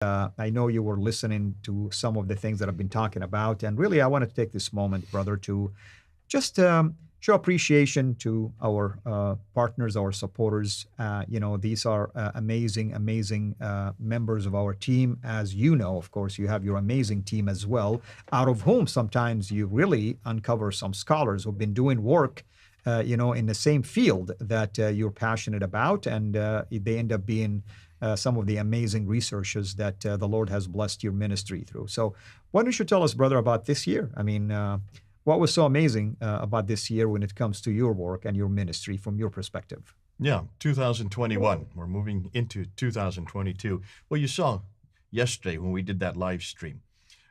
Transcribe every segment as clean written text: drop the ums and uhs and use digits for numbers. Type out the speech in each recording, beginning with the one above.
I know you were listening to some of the things that I've been talking about. And really, I wanted to take this moment, brother, to just show appreciation to our partners, our supporters. These are amazing, amazing members of our team. As you know, of course, you have your amazing team as well, out of whom sometimes you really uncover some scholars who've been doing work. In the same field that you're passionate about, and they end up being some of the amazing researchers that the Lord has blessed your ministry through. So, why don't you tell us, brother, about this year? I mean, what was so amazing about this year when it comes to your work and your ministry from your perspective? Yeah, 2021. We're moving into 2022. Well, you saw yesterday when we did that live stream.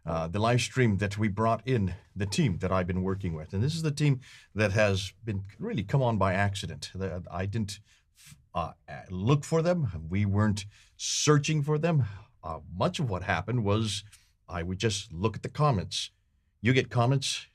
The live stream that we brought in the team that I've been working with. And this is the team that has been really come on by accident. I didn't look for them. We weren't searching for them. Much of what happened was I would just look at the comments. You get comments.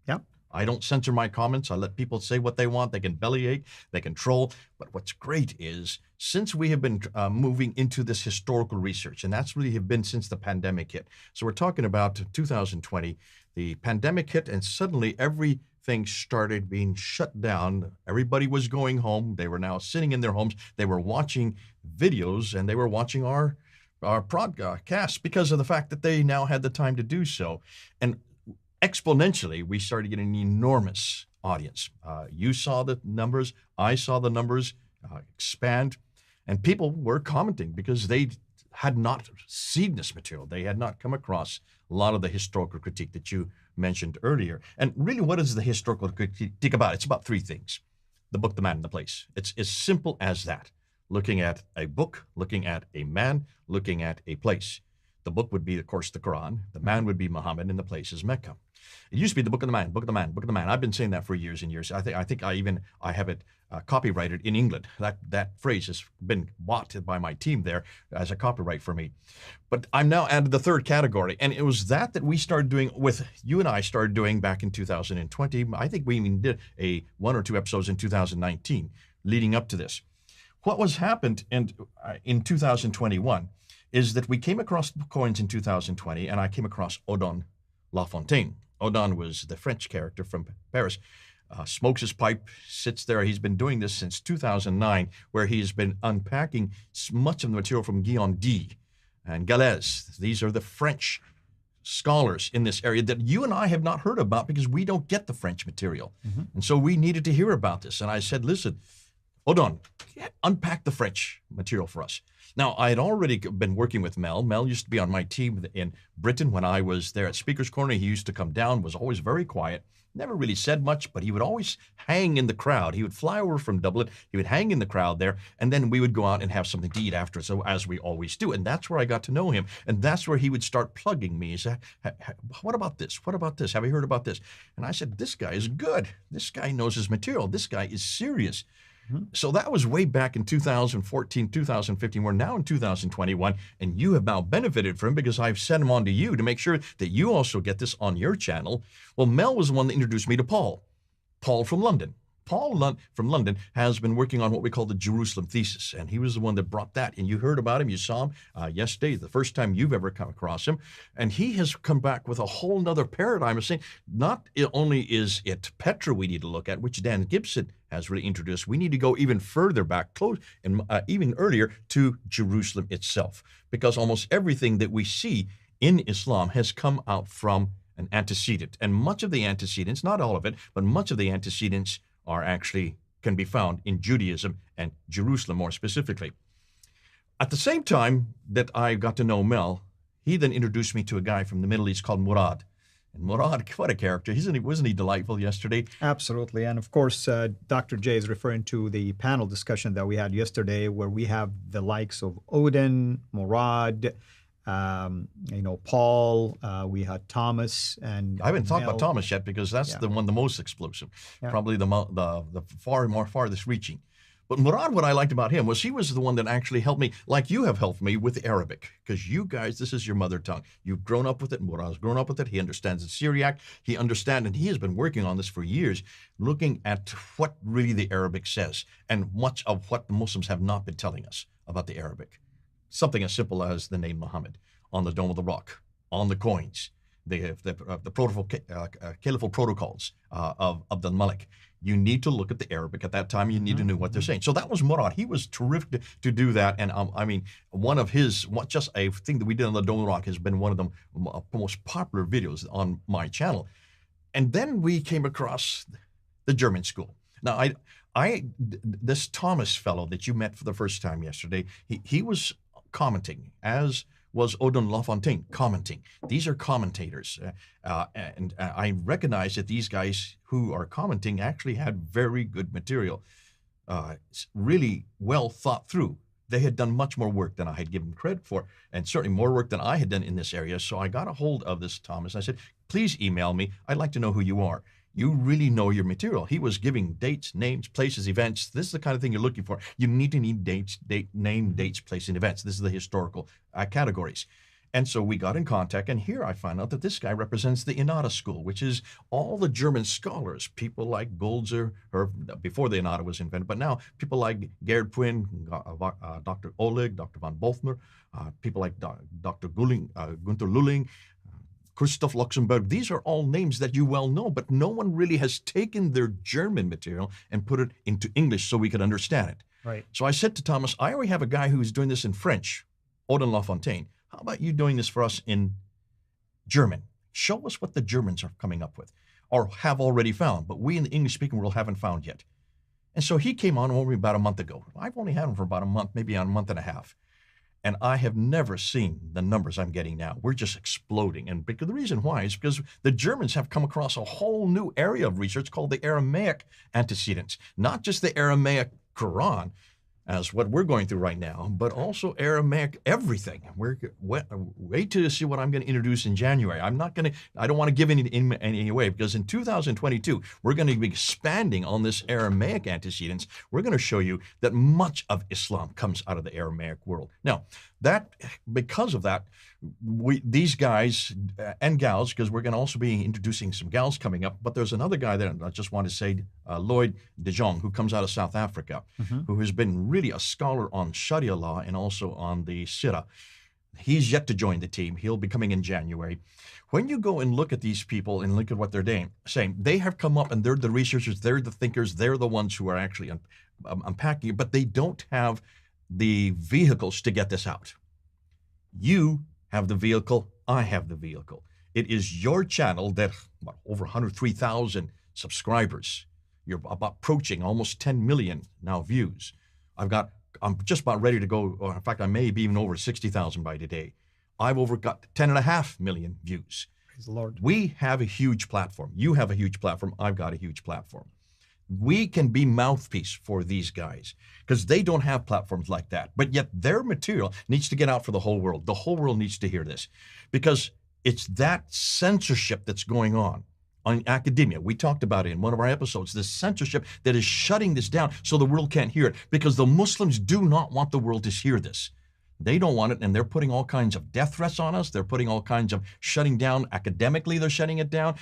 Yeah. I don't censor my comments. I let people say what they want. They can bellyache, they can troll. But what's great is since we have been moving into this historical research, and that's really have been since the pandemic hit. So we're talking about 2020, the pandemic hit, and suddenly everything started being shut down. Everybody was going home. They were now sitting in their homes. They were watching videos, and they were watching our podcast because of the fact that they now had the time to do so. And exponentially, we started getting an enormous audience. You saw the numbers, I saw the numbers expand, and people were commenting because they had not seen this material. They had not come across a lot of the historical critique that you mentioned earlier. And really, what is the historical critique about? It's about three things: the book, the man, and the place. It's as simple as that. Looking at a book, looking at a man, looking at a place. The book would be, of course, the Qur'an. The man would be Muhammad, and the place is Mecca. It used to be the book of the man, book of the man, book of the man. I've been saying that for years and years. I think I have it copyrighted in England. That phrase has been bought by my team there as a copyright for me. But I'm now added the third category, and it was that we started doing with you and I started doing back in 2020. I think we even did one or two episodes in 2019 leading up to this. What was happened in 2021 is that we came across coins in 2020, and I came across Odon Lafontaine. Odon was the French character from Paris, smokes his pipe, sits there. He's been doing this since 2009, where he's been unpacking much of the material from Guillaume D and Galès. These are the French scholars in this area that you and I have not heard about because we don't get the French material. Mm-hmm. And so we needed to hear about this. And I said, listen, Odon, unpack the French material for us. Now, I had already been working with Mel. Mel used to be on my team in Britain when I was there at Speaker's Corner. He used to come down, was always very quiet, never really said much, but he would always hang in the crowd. He would fly over from Dublin. He would hang in the crowd there, and then we would go out and have something to eat after, so as we always do. And that's where I got to know him. And that's where he would start plugging me. He said, what about this? What about this? Have you heard about this? And I said, this guy is good. This guy knows his material. This guy is serious. So that was way back in 2014, 2015. We're now in 2021, and you have now benefited from him because I've sent him on to you to make sure that you also get this on your channel. Well, Mel was the one that introduced me to Paul from London. Paul from London has been working on what we call the Jerusalem thesis, and he was the one that brought that. And you heard about him, you saw him yesterday, the first time you've ever come across him. And he has come back with a whole nother paradigm of saying, not only is it Petra we need to look at, which Dan Gibson has really introduced, we need to go even further back, close and even earlier to Jerusalem itself, because almost everything that we see in Islam has come out from an antecedent. And much of the antecedents, not all of it, but much of the antecedents can be found in Judaism and Jerusalem more specifically. At the same time that I got to know Mel, he then introduced me to a guy from the Middle East called Murad. And Murad, what a character. Wasn't he delightful yesterday? Absolutely. And of course, Dr. J is referring to the panel discussion that we had yesterday, where we have the likes of Odin, Murad, Paul, we had Thomas, and I haven't talked about Thomas yet because that's the most explosive, probably the farthest reaching. But Murad, what I liked about him was he was the one that actually helped me, like you have helped me with Arabic, because you guys, this is your mother tongue. You've grown up with it. Murad's grown up with it. He understands the Syriac. He understands, and he has been working on this for years, looking at what really the Arabic says and much of what the Muslims have not been telling us about the Arabic. something as simple as the name Muhammad on the Dome of the Rock, on the coins, the caliphal protocols of Abdul Malik. You need to look at the Arabic at that time. You need to know what they're saying. So that was Murad. He was terrific to do that. And I mean, one of his, just a thing that we did on the Dome of the Rock has been one of the most popular videos on my channel. And then we came across the German school. Now, this Thomas fellow that you met for the first time yesterday, he was commenting, as was Odin Lafontaine commenting. These are commentators. And I recognize that these guys who are commenting actually had very good material, really well thought through. They had done much more work than I had given credit for, and certainly more work than I had done in this area. So I got a hold of this Thomas. I said, please email me. I'd like to know who you are. You really know your material. He was giving dates, names, places, events. This is the kind of thing you're looking for. You need to need dates, name, dates, place, and events. This is the historical categories. And so we got in contact, and here I found out that this guy represents the Inada school, which is all the German scholars, people like Golzer, or before the Inada was invented, but now people like Gerd Puin, Dr. Oleg, Dr. von Bolfner, people like Dr. Gunther Lulling, Christoph Luxemburg. These are all names that you well know, but no one really has taken their German material and put it into English so we could understand it. Right. So I said to Thomas, I already have a guy who's doing this in French, Odin Lafontaine. How about you doing this for us in German? Show us what the Germans are coming up with or have already found, but we in the English-speaking world haven't found yet. And so he came on only about a month ago. I've only had him for about a month, maybe a month and a half. And I have never seen the numbers I'm getting now. We're just exploding. And because the reason why is because the Germans have come across a whole new area of research called the Aramaic antecedents, not just the Aramaic Qur'an, as what we're going through right now, but also Aramaic everything. Wait to see what I'm going to introduce in January. I don't want to give any away, because in 2022, we're going to be expanding on this Aramaic antecedents. We're going to show you that much of Islam comes out of the Aramaic world. Now, because of that, these guys and gals, because we're going to also be introducing some gals coming up, but there's another guy that I just want to say, Lloyd de Jong, who comes out of South Africa, who has been really a scholar on Sharia law and also on the Sirah. He's yet to join the team. He'll be coming in January. When you go and look at these people and look at what they're saying, they have come up and they're the researchers, they're the thinkers, they're the ones who are actually unpacking it, but they don't have the vehicles to get this out. You have the vehicle, I have the vehicle. It is your channel that, over 103,000 subscribers. You're approaching almost 10 million now views. I'm just about ready to go, or in fact, I may be even over 60,000 by today. I've got 10.5 million views. Praise the Lord. We have a huge platform. You have a huge platform. I've got a huge platform. We can be mouthpiece for these guys because they don't have platforms like that. But yet their material needs to get out for the whole world. The whole world needs to hear this because it's that censorship that's going on academia. We talked about it in one of our episodes, this censorship that is shutting this down so the world can't hear it because the Muslims do not want the world to hear this. They don't want it, and they're putting all kinds of death threats on us. They're putting all kinds of shutting down academically. They're shutting it down.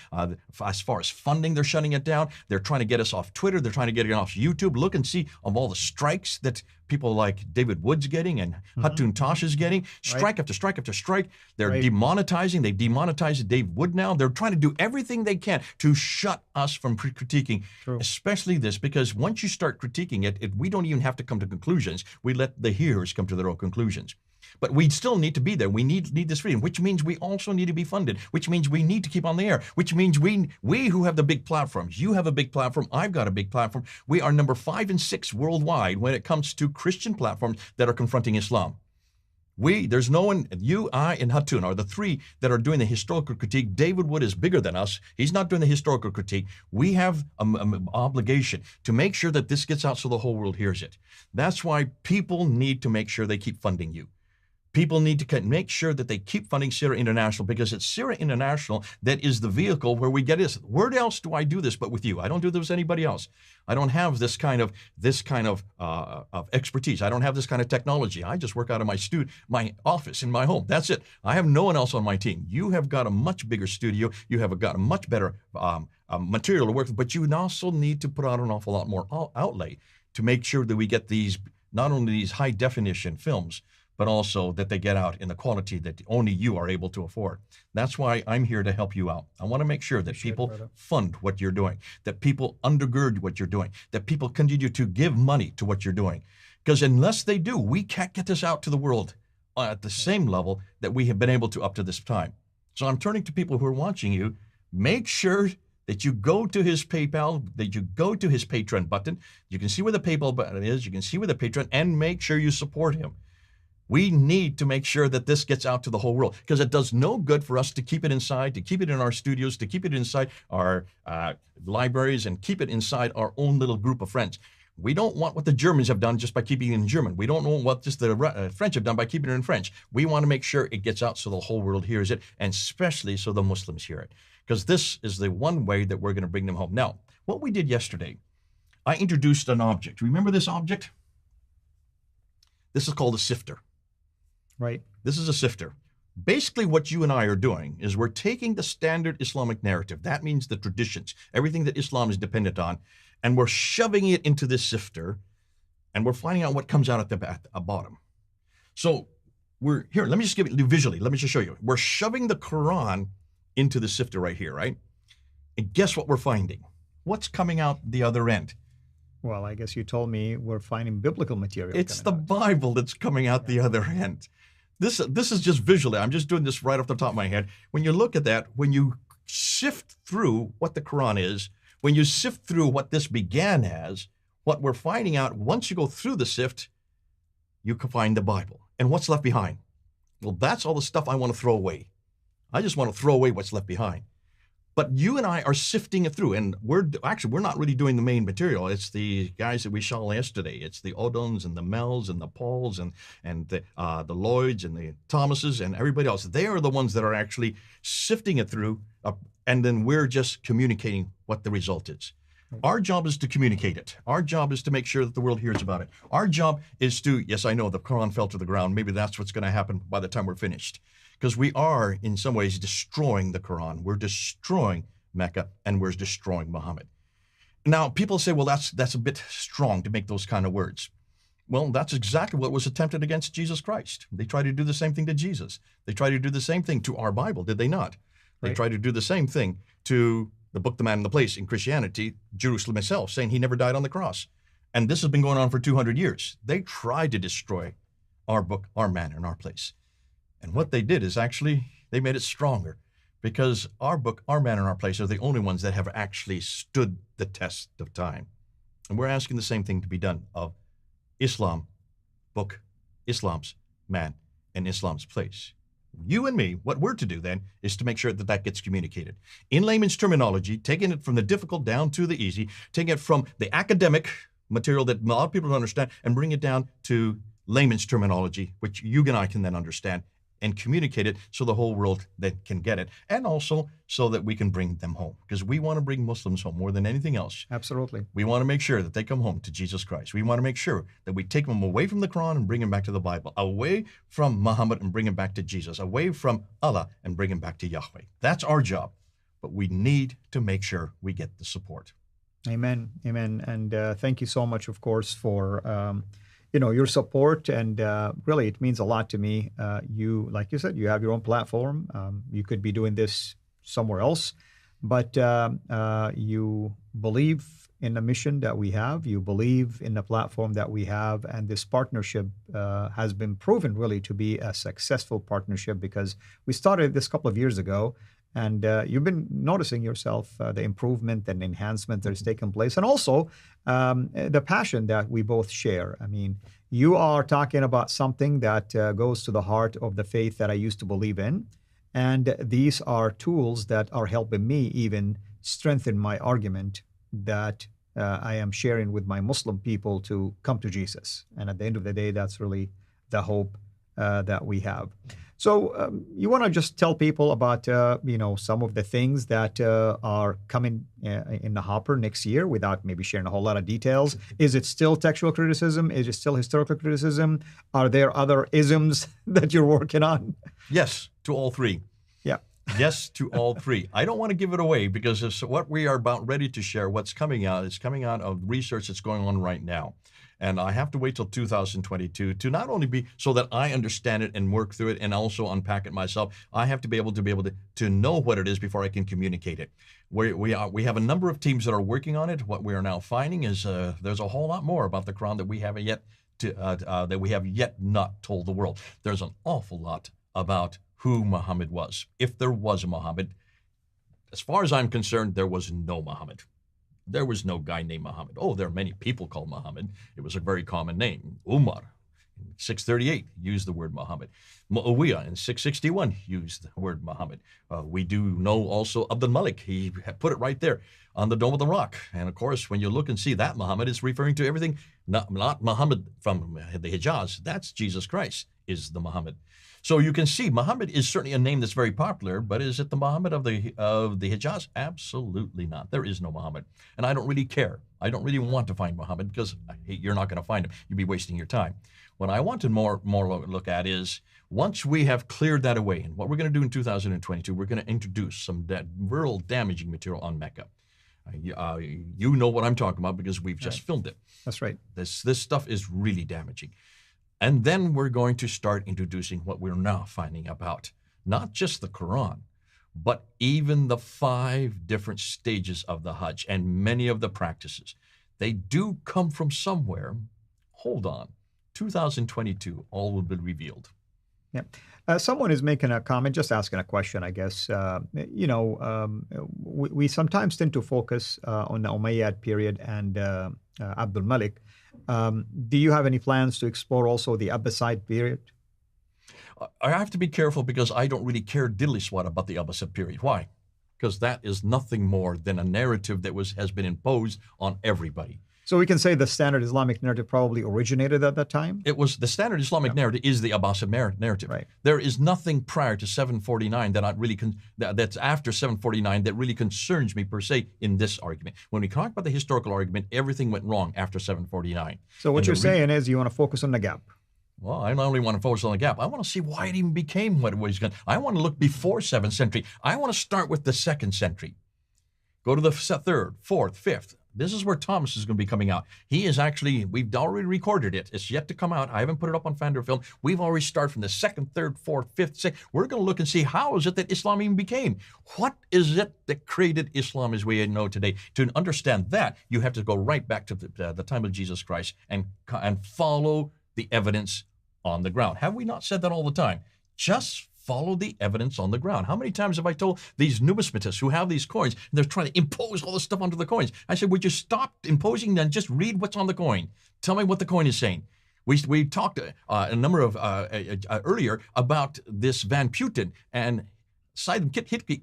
As far as funding, they're shutting it down. They're trying to get us off Twitter. They're trying to get it off YouTube. Look and see of all the strikes that people like David Wood's getting and Hatun Tosh is getting. Strike after strike after strike. They're demonetizing. They've demonetized Dave Wood now. They're trying to do everything they can to shut us from critiquing, especially this, because once you start critiquing it, we don't even have to come to conclusions. We let the hearers come to their own conclusions. But we still need to be there. We need this freedom, which means we also need to be funded, which means we need to keep on the air, which means we who have the big platforms, you have a big platform, I've got a big platform. We are number 5 and 6 worldwide when it comes to Christian platforms that are confronting Islam. There's no one, you, I, and Hatun are the 3 that are doing the historical critique. David Wood is bigger than us. He's not doing the historical critique. We have an obligation to make sure that this gets out so the whole world hears it. That's why people need to make sure they keep funding you. People need to make sure that they keep funding SIRA International because it's SIRA International that is the vehicle where we get this. Where else do I do this but with you? I don't do this with anybody else. I don't have this kind of expertise. I don't have this kind of technology. I just work out of my office in my home. That's it. I have no one else on my team. You have got a much bigger studio. You have got a much better material to work with, but you also need to put out an awful lot more outlay to make sure that we get these, not only these high definition films, but also that they get out in the quality that only you are able to afford. That's why I'm here to help you out. I want to make sure that Appreciate it, people brother. fund what you're doing, that people undergird what you're doing, that people continue to give money to what you're doing. Because unless they do, we can't get this out to the world at the same level that we have been able to up to this time. So I'm turning to people who are watching you. Make sure that you go to his PayPal, that you go to his Patreon button. You can see where the PayPal button is. You can see where the Patreon, and make sure you support him. We need to make sure that this gets out to the whole world, because it does no good for us to keep it inside, to keep it in our studios, to keep it inside our libraries, and keep it inside our own little group of friends. We don't want what the Germans have done just by keeping it in German. We don't know what just the French have done by keeping it in French. We want to make sure it gets out so the whole world hears it, and especially so the Muslims hear it, because this is the one way that we're going to bring them home. Now, what we did yesterday, I introduced an object. Remember this object? This is called a sifter. Right. This is a sifter. Basically, what you and I are doing is we're taking the standard Islamic narrative. That means the traditions, everything that Islam is dependent on, and we're shoving it into this sifter, and we're finding out what comes out at the bottom. So we're here. Let me just give it visually. Let me just show you. We're shoving the Qur'an into the sifter right here, right? And guess what we're finding? What's coming out the other end? Well, I guess you told me we're finding biblical material. It's the coming out. Bible that's coming out the other end. This is just visually. I'm just doing this right off the top of my head. When you look at that, when you sift through what the Quran is, when you sift through what this began as, what we're finding out, once you go through the sift, you can find the Bible. And what's left behind? Well, that's all the stuff I want to throw away. I just want to throw away what's left behind. But you and I are sifting it through, and we're not really doing the main material. It's the guys that we saw yesterday. It's the Odons and the Mels and the Pauls and the Lloyds and the Thomases and everybody else. They are the ones that are actually sifting it through, and then we're just communicating what the result is. Our job is to communicate it. Our job is to make sure that the world hears about it. Our job is to, yes, I know the Quran fell to the ground. Maybe that's what's going to happen by the time we're finished. Because we are, in some ways, destroying the Quran. We're destroying Mecca, and we're destroying Muhammad. Now, people say, well, that's a bit strong to make those kind of words. Well, that's exactly what was attempted against Jesus Christ. They tried to do the same thing to Jesus. They tried to do the same thing to our Bible, did they not? They Right. tried to do the same thing to the book, The Man and the Place in Christianity, Jerusalem itself, saying he never died on the cross. And this has been going on for 200 years. They tried to destroy our book, Our Man and Our Place. And what they did is actually, they made it stronger, because our book, Our Man and Our Place, are the only ones that have actually stood the test of time. And we're asking the same thing to be done of Islam book, Islam's Man and Islam's Place. You and me, what we're to do then is to make sure that that gets communicated. In layman's terminology, taking it from the difficult down to the easy, taking it from the academic material that a lot of people don't understand, and bring it down to layman's terminology, which you and I can then understand, and communicate it so the whole world that can get it, and also so that we can bring them home, because we want to bring Muslims home more than anything else. Absolutely. We want to make sure that they come home to Jesus Christ. We want to make sure that we take them away from the Quran and bring them back to the Bible, away from Muhammad and bring them back to Jesus, away from Allah and bring them back to Yahweh. That's our job, but we need to make sure we get the support. Amen. Amen. And thank you so much, of course, for your support. And really, it means a lot to me. You, like you said, you have your own platform. You could be doing this somewhere else, but you believe in the mission that we have. You believe in the platform that we have, and this partnership has been proven really to be a successful partnership, because we started this a couple of years ago. And you've been noticing yourself the improvement and enhancement that has taken place, and also the passion that we both share. I mean, you are talking about something that goes to the heart of the faith that I used to believe in. And these are tools that are helping me even strengthen my argument that I am sharing with my Muslim people to come to Jesus. And at the end of the day, that's really the hope that we have. So you want to just tell people about, some of the things that are coming in the hopper next year, without maybe sharing a whole lot of details. Is it still textual criticism? Is it still historical criticism? Are there other isms that you're working on? Yes, to all three. Yeah. Yes, to all three. I don't want to give it away, because it's what we are about ready to share, what's coming out, is coming out of research that's going on right now. And I have to wait till 2022 to not only be so that I understand it and work through it and also unpack it myself. I have to be able to know what it is before I can communicate it. We have a number of teams that are working on it. What we are now finding is there's a whole lot more about the Quran that we haven't yet that we have yet not told the world. There's an awful lot about who Muhammad was. If there was a Muhammad, as far as I'm concerned, there was no Muhammad. There was no guy named Muhammad. Oh, there are many people called Muhammad. It was a very common name. Umar, in 638, used the word Muhammad. Muawiyah, in 661, used the word Muhammad. We do know also Abdul Malik. He put it right there on the Dome of the Rock. And of course, when you look and see that Muhammad, is referring to everything, not Muhammad from the Hijaz. That's Jesus Christ is the Muhammad. So you can see Muhammad is certainly a name that's very popular, but is it the Muhammad of the Hijaz? Absolutely not. There is no Muhammad. And I don't really care. I don't really want to find Muhammad because you're not going to find him. You'd be wasting your time. What I want to more look at is once we have cleared that away, and what we're going to do in 2022, we're going to introduce some real damaging material on Mecca. You know what I'm talking about because we've just filmed it. That's right. This stuff is really damaging. And then we're going to start introducing what we're now finding about, not just the Quran, but even the 5 different stages of the Hajj and many of the practices. They do come from somewhere. Hold on. 2022, all will be revealed. Yeah. Someone is making a comment, just asking a question, I guess. We sometimes tend to focus on the Umayyad period and Abdul Malik. Do you have any plans to explore also the Abbasid period? I have to be careful because I don't really care diddly swat about the Abbasid period. Why? Because that is nothing more than a narrative that has been imposed on everybody. So we can say the standard Islamic narrative probably originated at that time? It was the standard Islamic narrative is the Abbasid narrative. Right. There is nothing prior to 749 that's after 749 that really concerns me per se in this argument. When we talk about the historical argument, everything went wrong after 749. So what you're saying is you want to focus on the gap. Well, I not only want to focus on the gap, I want to see why it even became what it was. I want to look before 7th century. I want to start with the 2nd century. Go to the 3rd, 4th, 5th. This is where Thomas is going to be coming out. He is actually, we've already recorded it. It's yet to come out. I haven't put it up on Pfander film. We've already started from the 2nd, 3rd, 4th, 5th, 6th. We're going to look and see how is it that Islam even became? What is it that created Islam as we know today? To understand that, you have to go right back to the time of Jesus Christ and follow the evidence on the ground. Have we not said that all the time? Just follow the evidence on the ground. How many times have I told these numismatists who have these coins, and they're trying to impose all this stuff onto the coins? I said, would you stop imposing and just read what's on the coin? Tell me what the coin is saying. We talked a number of earlier about this Van Putten and Haydn Skidky,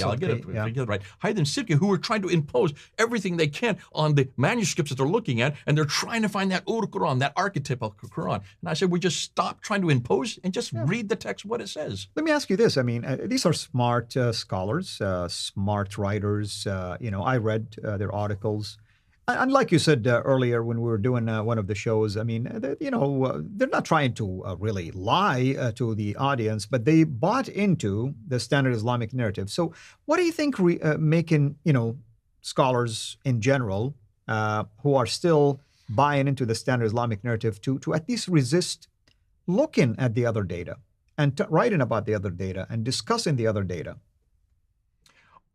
I'll get it right. Haydn Skidky, who were trying to impose everything they can on the manuscripts that they're looking at, and they're trying to find that Quran, that archetypal Quran. And I said, we just stop trying to impose and just read the text, what it says. Let me ask you this. I mean, these are smart scholars, smart writers. I read their articles. And like you said earlier when we were doing one of the shows, I mean, they're not trying to really lie to the audience, but they bought into the standard Islamic narrative. So what do you think making, scholars in general who are still buying into the standard Islamic narrative to at least resist looking at the other data and writing about the other data and discussing the other data?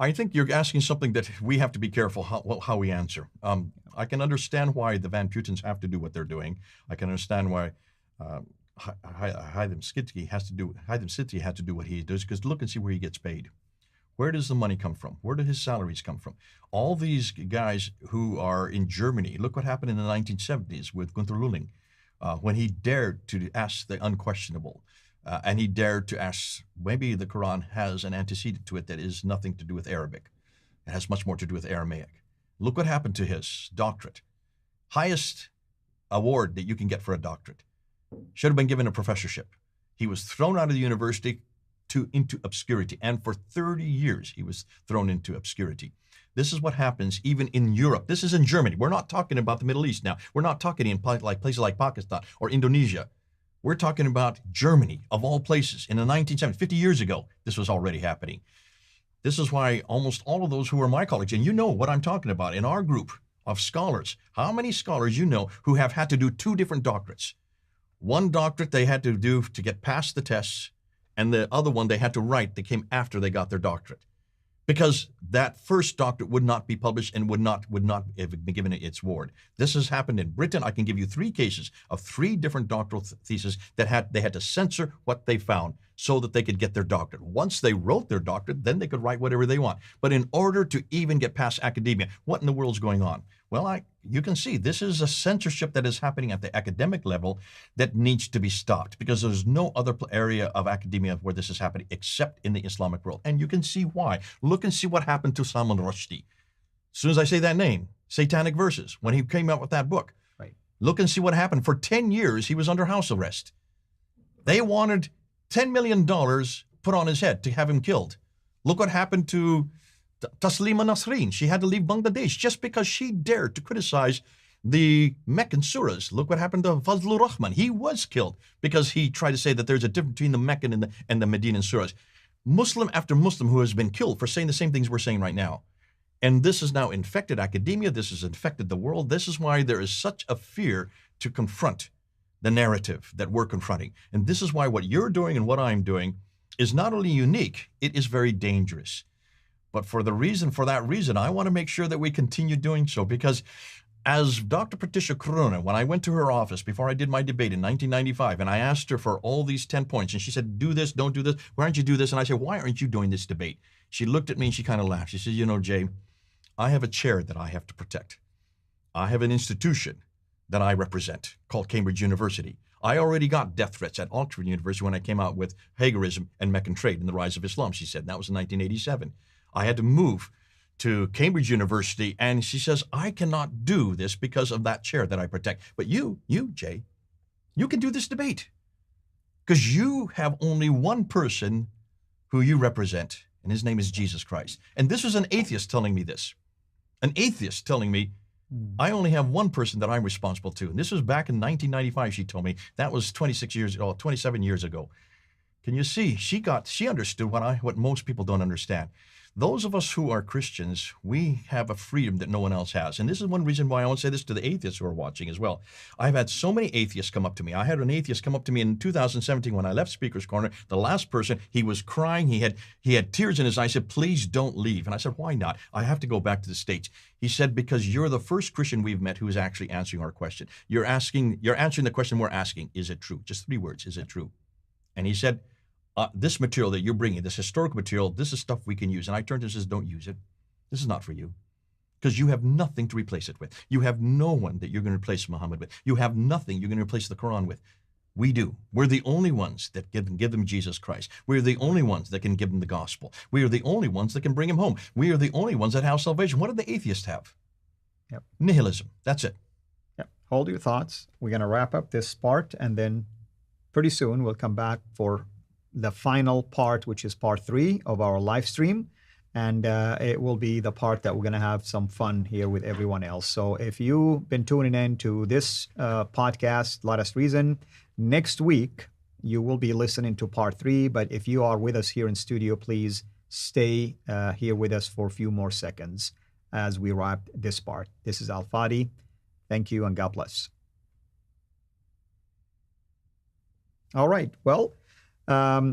I think you're asking something that we have to be careful how we answer. I can understand why the Van Puttens have to do what they're doing. I can understand why Haydn Skidky had to do what he does, because look and see where he gets paid. Where does the money come from? Where do his salaries come from? All these guys who are in Germany, look what happened in the 1970s with Gunther Lulling, when he dared to ask the unquestionable. And he dared to ask, maybe the Quran has an antecedent to it that is nothing to do with Arabic. It has much more to do with Aramaic. Look what happened to his doctorate. Highest award that you can get for a doctorate. Should have been given a professorship. He was thrown out of the university into obscurity. And for 30 years, he was thrown into obscurity. This is what happens even in Europe. This is in Germany. We're not talking about the Middle East now. We're not talking in places like Pakistan or Indonesia. We're talking about Germany, of all places, in the 1970s, 50 years ago, this was already happening. This is why almost all of those who are my colleagues, and you know what I'm talking about, in our group, of scholars. How many scholars you know who have had to do 2 different doctorates? One doctorate they had to do to get past the tests, and the other one they had to write that came after they got their doctorate. Because that first doctorate would not be published and would not have been given its award. This has happened in Britain. I can give you 3 cases of 3 different doctoral theses that they had to censor what they found so that they could get their doctorate. Once they wrote their doctorate, then they could write whatever they want. But in order to even get past academia, what in the world's going on? Well, you can see this is a censorship that is happening at the academic level that needs to be stopped, because there's no other area of academia where this is happening except in the Islamic world. And you can see why. Look and see what happened to Salman Rushdie. As soon as I say that name, Satanic Verses, when he came out with that book, Right. Look and see what happened. For 10 years, he was under house arrest. They wanted $10 million put on his head to have him killed. Look what happened to Taslima Nasreen. She had to leave Bangladesh just because she dared to criticize the Meccan surahs. Look what happened to Fazlur Rahman. He was killed because he tried to say that there's a difference between the Meccan and the Medinan surahs. Muslim after Muslim who has been killed for saying the same things we're saying right now. And this has now infected academia. This has infected the world. This is why there is such a fear to confront the narrative that we're confronting. And this is why what you're doing and what I'm doing is not only unique, it is very dangerous. But for that reason, I want to make sure that we continue doing so, because as Dr. Patricia Corona, when I went to her office before I did my debate in 1995, and I asked her for all these 10 points, and she said, do this, don't do this, why don't you do this? And I said, why aren't you doing this debate? She looked at me and she kind of laughed. She said, you know, Jay, I have a chair that I have to protect. I have an institution that I represent called Cambridge University. I already got death threats at Oxford University when I came out with Hagarism and Meccan Trade and the Rise of Islam, she said. And that was in 1987. I had to move to Cambridge University, and she says, I cannot do this because of that chair that I protect. But you, Jay, you can do this debate because you have only one person who you represent, and his name is Jesus Christ. And this was an atheist telling me this. An atheist telling me, I only have one person that I'm responsible to. And this was back in 1995, she told me. That was 27 years ago. Can you see? She understood what most people don't understand. Those of us who are Christians, we have a freedom that no one else has. And this is one reason why I want to say this to the atheists who are watching as well. I've had so many atheists come up to me. I had an atheist come up to me in 2017 when I left Speaker's Corner. The last person, he was crying. He had tears in his eyes. I said, please don't leave. And I said, why not? I have to go back to the States. He said, because you're the first Christian we've met who is actually answering our question. You're answering the question we're asking. Is it true? Just 3 words. Is it true? And he said, this material that you're bringing, this historical material, this is stuff we can use. And I turned to him and says, don't use it. This is not for you. Because you have nothing to replace it with. You have no one that you're going to replace Muhammad with. You have nothing you're going to replace the Quran with. We do. We're the only ones that give them Jesus Christ. We're the only ones that can give them the gospel. We are the only ones that can bring him home. We are the only ones that have salvation. What do the atheists have? Yep. Nihilism. That's it. Yep. Hold your thoughts. We're going to wrap up this part, and then pretty soon we'll come back for the final part, which is part 3 of our live stream. And it will be the part that we're going to have some fun here with everyone else. So if you've been tuning in to this podcast, Let Us Reason, next week you will be listening to part 3. But if you are with us here in studio, please stay here with us for a few more seconds as we wrap this part. This is Fadi. Thank you and God bless. All right. Well,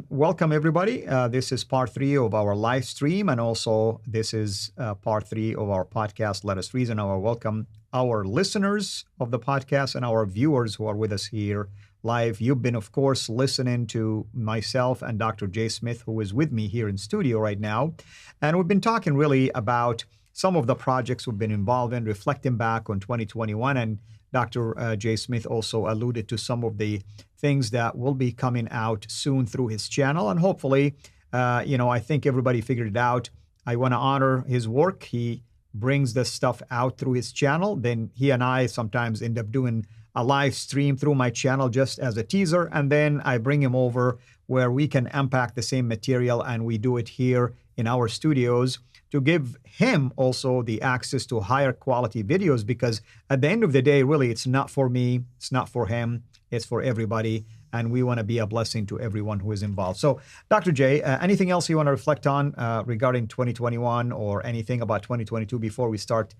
welcome everybody. This is part 3 of our live stream, and also this is part 3 of our podcast, Let Us Reason. I welcome our listeners of the podcast and our viewers who are with us here live. You've been, of course, listening to myself and Dr. Jay Smith, who is with me here in studio right now. And we've been talking really about some of the projects we've been involved in, reflecting back on 2021. And Dr. Jay Smith also alluded to some of the things that will be coming out soon through his channel. And hopefully, I think everybody figured it out. I want to honor his work. He brings this stuff out through his channel. Then he and I sometimes end up doing a live stream through my channel just as a teaser. And then I bring him over where we can unpack the same material, and we do it here in our studios to give him also the access to higher quality videos, because at the end of the day, really, it's not for me, it's not for him, it's for everybody. and we want to be a blessing to everyone who is involved. So, Dr. J, anything else you want to reflect on regarding 2021 or anything about 2022 before we start,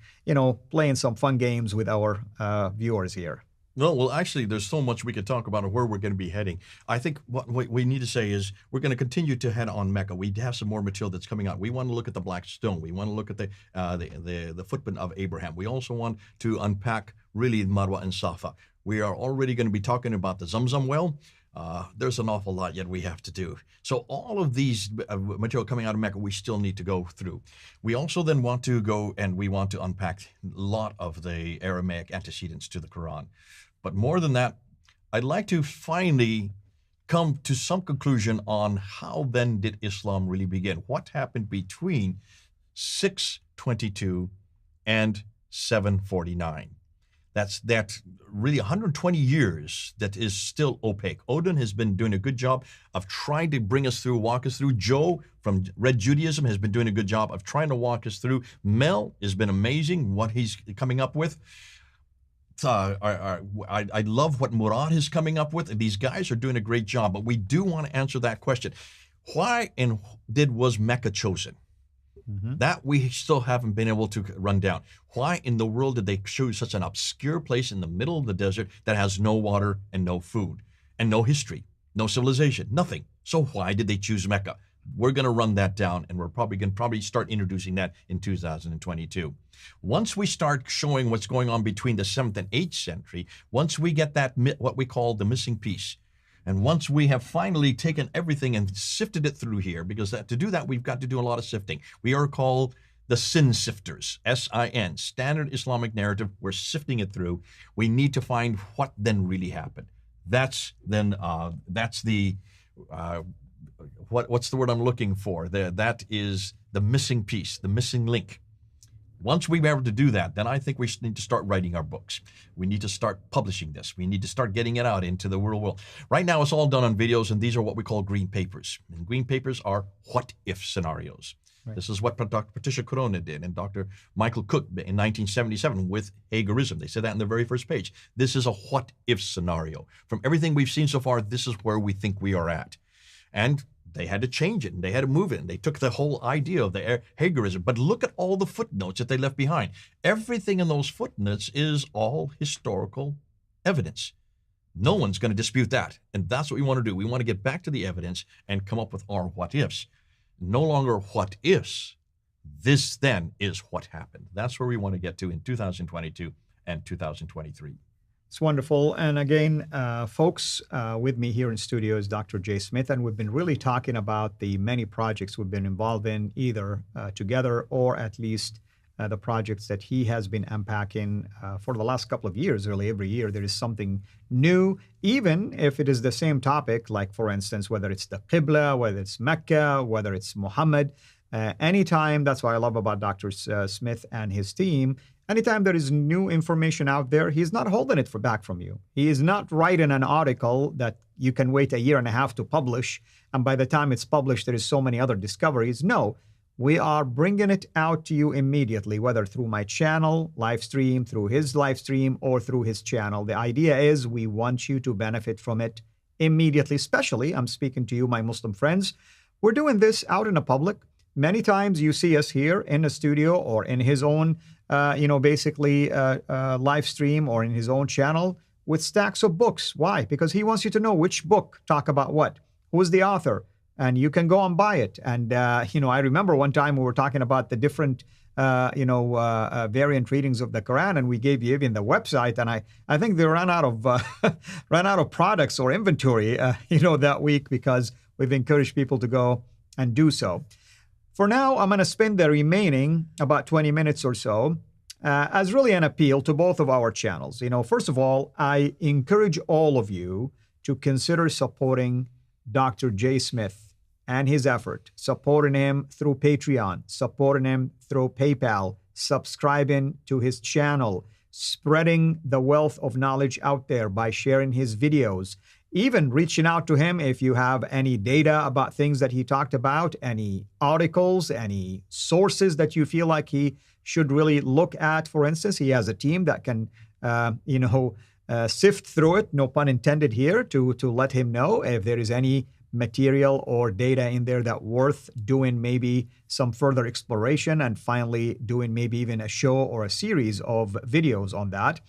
playing some fun games with our viewers here? No, well, actually, there's so much we could talk about and where we're going to be heading. I think what we need to say is we're going to continue to head on Mecca. We have some more material that's coming out. We want to look at the Black Stone. We want to look at the footprint of Abraham. We also want to unpack really Marwa and Safa. We are already going to be talking about the Zamzam well. There's an awful lot yet we have to do. So all of these material coming out of Mecca, we still need to go through. We also then want to go and we want to unpack a lot of the Aramaic antecedents to the Qur'an. But more than that, I'd like to finally come to some conclusion on how then did Islam really begin? What happened between 622 and 749? That's really 120 years that is still opaque. Odin has been doing a good job of trying to bring us through, walk us through. Joe from Red Judaism has been doing a good job of trying to walk us through. Mel has been amazing what he's coming up with. I love what Murad is coming up with. These guys are doing a great job, but we do want to answer that question. Why was Mecca chosen? Mm-hmm. That we still haven't been able to run down. Why in the world did they choose such an obscure place in the middle of the desert that has no water and no food and no history, no civilization, nothing? So why did they choose Mecca? We're going to run that down, and we're probably going to start introducing that in 2022. Once we start showing what's going on between the 7th and 8th century, once we get that, what we call the missing piece, and once we have finally taken everything and sifted it through here, because to do that, we've got to do a lot of sifting. We are called the sin sifters, S.I.N, Standard Islamic Narrative. We're sifting it through. We need to find what then really happened. That's the... what's the word I'm looking for? That is the missing piece, the missing link. Once we're able to do that, then I think we need to start writing our books. We need to start publishing this. We need to start getting it out into the world. Right now, it's all done on videos, and these are what we call green papers. And green papers are what-if scenarios. Right. This is what Dr. Patricia Corona did and Dr. Michael Cook in 1977 with Hagerism. They said that in the very first page. This is a what-if scenario. From everything we've seen so far, this is where we think we are at. And they had to change it, and they had to move it, and they took the whole idea of the Hagerism. But look at all the footnotes that they left behind. Everything in those footnotes is all historical evidence. No one's going to dispute that, and that's what we want to do. We want to get back to the evidence and come up with our what-ifs. No longer what-ifs. This then is what happened. That's where we want to get to in 2022 and 2023. It's wonderful. And again, folks, with me here in studio is Dr. J. Smith, and we've been really talking about the many projects we've been involved in, either together or at least the projects that he has been unpacking for the last couple of years. Really, every year there is something new, even if it is the same topic, like, for instance, whether it's the Qibla, whether it's Mecca, whether it's Muhammad. Anytime, that's what I love about Dr. Smith and his team. Anytime there is new information out there, he's not holding it back from you. He is not writing an article that you can wait a year and a half to publish, and by the time it's published, there is so many other discoveries. No, we are bringing it out to you immediately, whether through my channel, live stream, through his live stream, or through his channel. The idea is we want you to benefit from it immediately, especially, I'm speaking to you, my Muslim friends. We're doing this out in the public. Many times you see us here in the studio or in his own live stream or in his own channel with stacks of books. Why? Because he wants you to know which book talk about what, who's the author, and you can go and buy it. And, I remember one time we were talking about the different, variant readings of the Qur'an, and we gave you even the website, and I think they ran out of products or inventory, that week, because we've encouraged people to go and do so. For now, I'm going to spend the remaining about 20 minutes or so as really an appeal to both of our channels. First of all, I encourage all of you to consider supporting Dr. J. Smith and his effort, supporting him through Patreon, supporting him through PayPal, subscribing to his channel, spreading the wealth of knowledge out there by sharing his videos, even reaching out to him if you have any data about things that he talked about, any articles, any sources that you feel like he should really look at. For instance, he has a team that can, sift through it, no pun intended here, to let him know if there is any material or data in there that worth doing maybe some further exploration and finally doing maybe even a show or a series of videos on that.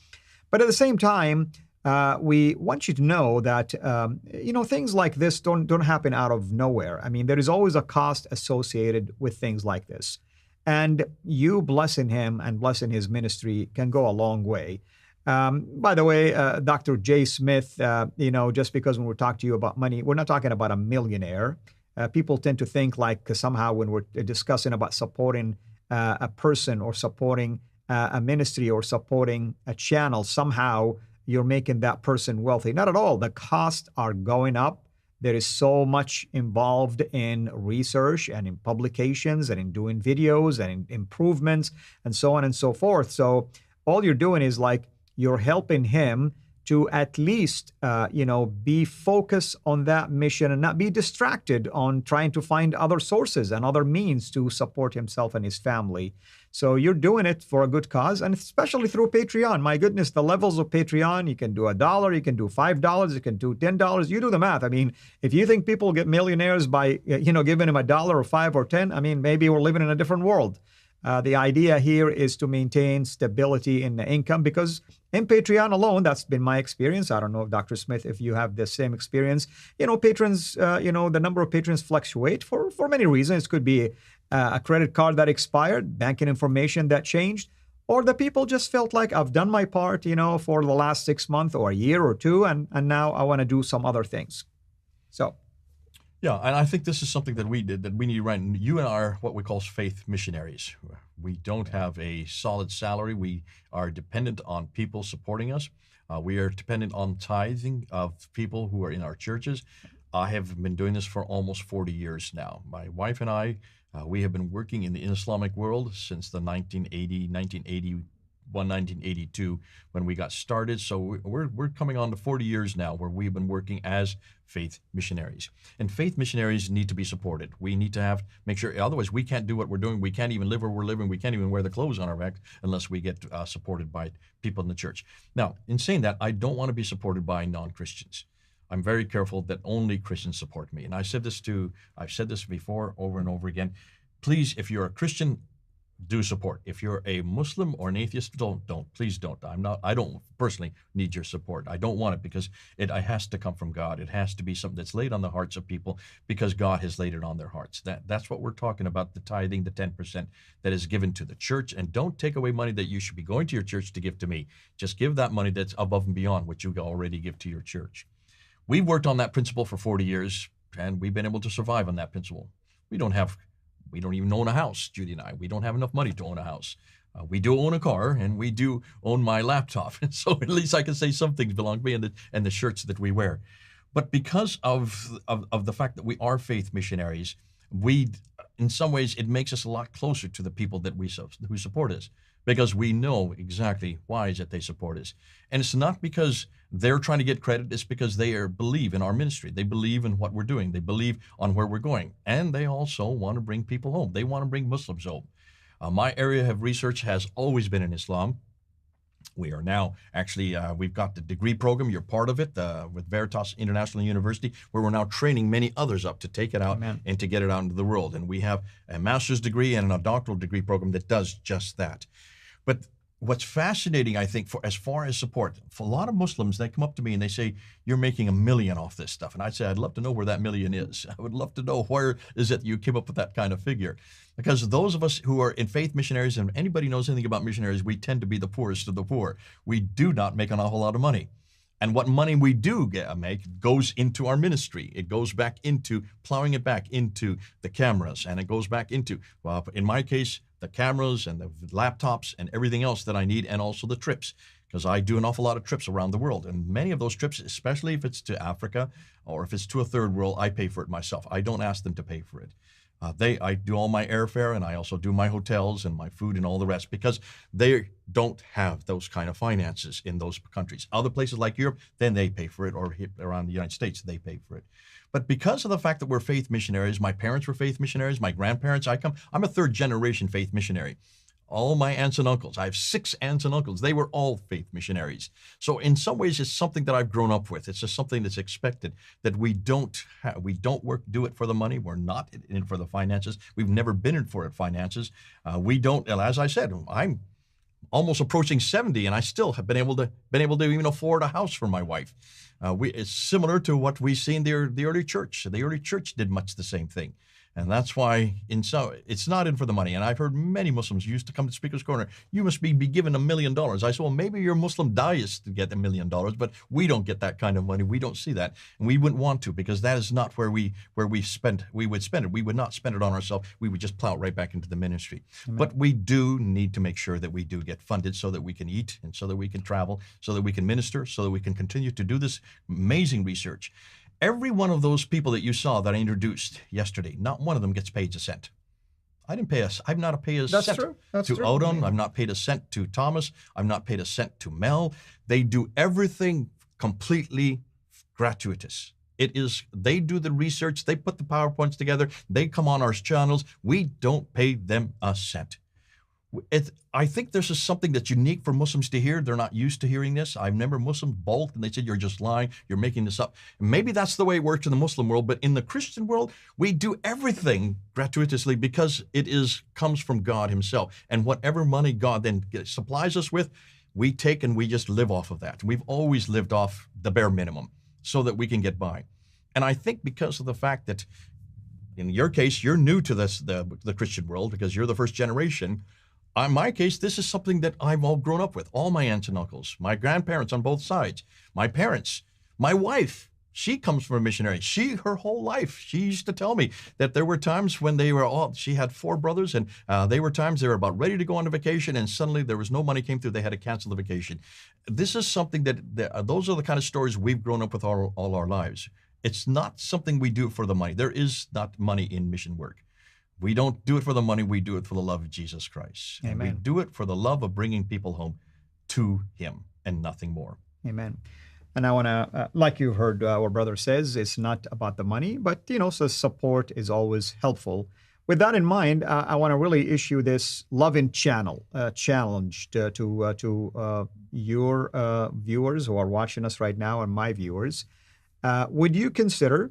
But at the same time, we want you to know that things like this don't happen out of nowhere. I mean, there is always a cost associated with things like this, and you blessing him and blessing his ministry can go a long way. By the way, Dr. J. Smith, just because when we talk to you about money, we're not talking about a millionaire. People tend to think like somehow when we're discussing about supporting a person or supporting a ministry or supporting a channel, somehow you're making that person wealthy. Not at all. The costs are going up. There is so much involved in research and in publications and in doing videos and in improvements and so on and so forth. So all you're doing is like, you're helping him to at least, be focused on that mission and not be distracted on trying to find other sources and other means to support himself and his family. So you're doing it for a good cause, and especially through Patreon. My goodness, the levels of Patreon, you can do $1, you can do $5, you can do $10. You do the math. I mean, if you think people get millionaires by, giving them $1 or 5 or 10, I mean, maybe we're living in a different world. The idea here is to maintain stability in the income, because in Patreon alone, that's been my experience. I don't know, Dr. Smith, if you have the same experience. Patrons, the number of patrons fluctuate for many reasons. It could be a credit card that expired, banking information that changed, or the people just felt like, I've done my part, for the last 6 months or a year or two, and now I want to do some other things. So. Yeah, and I think this is something that we did, that we need right. You and I are what we call faith missionaries. We don't have a solid salary. We are dependent on people supporting us. We are dependent on tithing of people who are in our churches. I have been doing this for almost 40 years now. My wife and I, we have been working in the Islamic world since the 1981, 1982, when we got started. So we're coming on to 40 years now where we've been working as faith missionaries. And faith missionaries need to be supported. We need to make sure, otherwise we can't do what we're doing. We can't even live where we're living. We can't even wear the clothes on our back unless we get supported by people in the church. Now, in saying that, I don't want to be supported by non-Christians. I'm very careful that only Christians support me. And I've said this before over and over again. Please, if you're a Christian, do support. If you're a Muslim or an atheist, don't. Please don't. I don't personally need your support. I don't want it, because it has to come from God. It has to be something that's laid on the hearts of people because God has laid it on their hearts. That's what we're talking about, the tithing, the 10% that is given to the church. And don't take away money that you should be going to your church to give to me. Just give that money that's above and beyond what you already give to your church. We've worked on that principle for 40 years, and we've been able to survive on that principle. We don't even own a house, Judy and I. We don't have enough money to own a house. We do own a car, and we do own my laptop. So at least I can say some things belong to me and the shirts that we wear. But because of the fact that we are faith missionaries, in some ways, it makes us a lot closer to the people who support us, because we know exactly why is that they support us. And it's not because they're trying to get credit. It's because they believe in our ministry. They believe in what we're doing. They believe on where we're going. And they also want to bring people home. They want to bring Muslims home. My area of research has always been in Islam. We are now actually, we've got the degree program. You're part of it with Veritas International University, where we're now training many others up to take it out Amen. And to get it out into the world. And we have a master's degree and a doctoral degree program that does just that. But what's fascinating, I think, as far as support, for a lot of Muslims, they come up to me and they say, you're making $1 million off this stuff. And I'd say, I'd love to know where that million is. I would love to know where is it you came up with that kind of figure. Because those of us who are in faith missionaries, and anybody knows anything about missionaries, we tend to be the poorest of the poor. We do not make an awful lot of money. And what money we do make goes into our ministry. It goes back into plowing it back into the cameras, and it goes back into, well, in my case, the cameras and the laptops and everything else that I need, and also the trips, because I do an awful lot of trips around the world. And many of those trips, especially if it's to Africa or if it's to a third world, I pay for it myself. I don't ask them to pay for it. I do all my airfare, and I also do my hotels and my food and all the rest, because they don't have those kind of finances in those countries. Other places like Europe, then they pay for it, or around the United States, they pay for it. But because of the fact that we're faith missionaries, my parents were faith missionaries, my grandparents, I'm a third generation faith missionary. All my aunts and uncles. I have 6 aunts and uncles. They were all faith missionaries. So in some ways, it's something that I've grown up with. It's just something that's expected, that we don't do it for the money. We're not in it for the finances. We've never been in for it finances. We don't. And as I said, I'm almost approaching 70, and I still have been able to even afford a house for my wife. It's similar to what we see in the early church. The early church did much the same thing. And that's why it's not in for the money. And I've heard many Muslims used to come to Speaker's Corner, you must be given $1 million. I said, well, maybe your Muslim diets to get $1 million, but we don't get that kind of money. We don't see that. And we wouldn't want to, because that is not where we would spend it. We would not spend it on ourselves. We would just plow it right back into the ministry. Amen. But we do need to make sure that we do get funded so that we can eat, and so that we can travel, so that we can minister, so that we can continue to do this amazing research. Every one of those people that you saw that I introduced yesterday, not one of them gets paid a cent. I've not paid a cent to Odon. I've not paid a cent to Thomas. I've not paid a cent to Mel. They do everything completely gratuitous. They do the research. They put the PowerPoints together. They come on our channels. We don't pay them a cent. I think this is something that's unique for Muslims to hear. They're not used to hearing this. I've never Muslims balked and they said, you're just lying, you're making this up. And maybe that's the way it works in the Muslim world, but in the Christian world, we do everything gratuitously because comes from God himself. And whatever money God then supplies us with, we take and we just live off of that. We've always lived off the bare minimum so that we can get by. And I think because of the fact that in your case, you're new to the Christian world because you're the first generation. In my case, this is something that I've all grown up with. All my aunts and uncles, my grandparents on both sides, my parents, my wife, she comes from a missionary. Her whole life, she used to tell me that there were times when she had 4 brothers, and they were about ready to go on a vacation, and suddenly there was no money came through. They had to cancel the vacation. This is something those are the kind of stories we've grown up with all our lives. It's not something we do for the money. There is not money in mission work. We don't do it for the money. We do it for the love of Jesus Christ. Amen. And we do it for the love of bringing people home to him and nothing more. Amen. And I want to, like you heard our brother says, it's not about the money, but, so support is always helpful. With that in mind, I want to really issue this Loving Channel challenge to your viewers who are watching us right now and my viewers. Would you consider,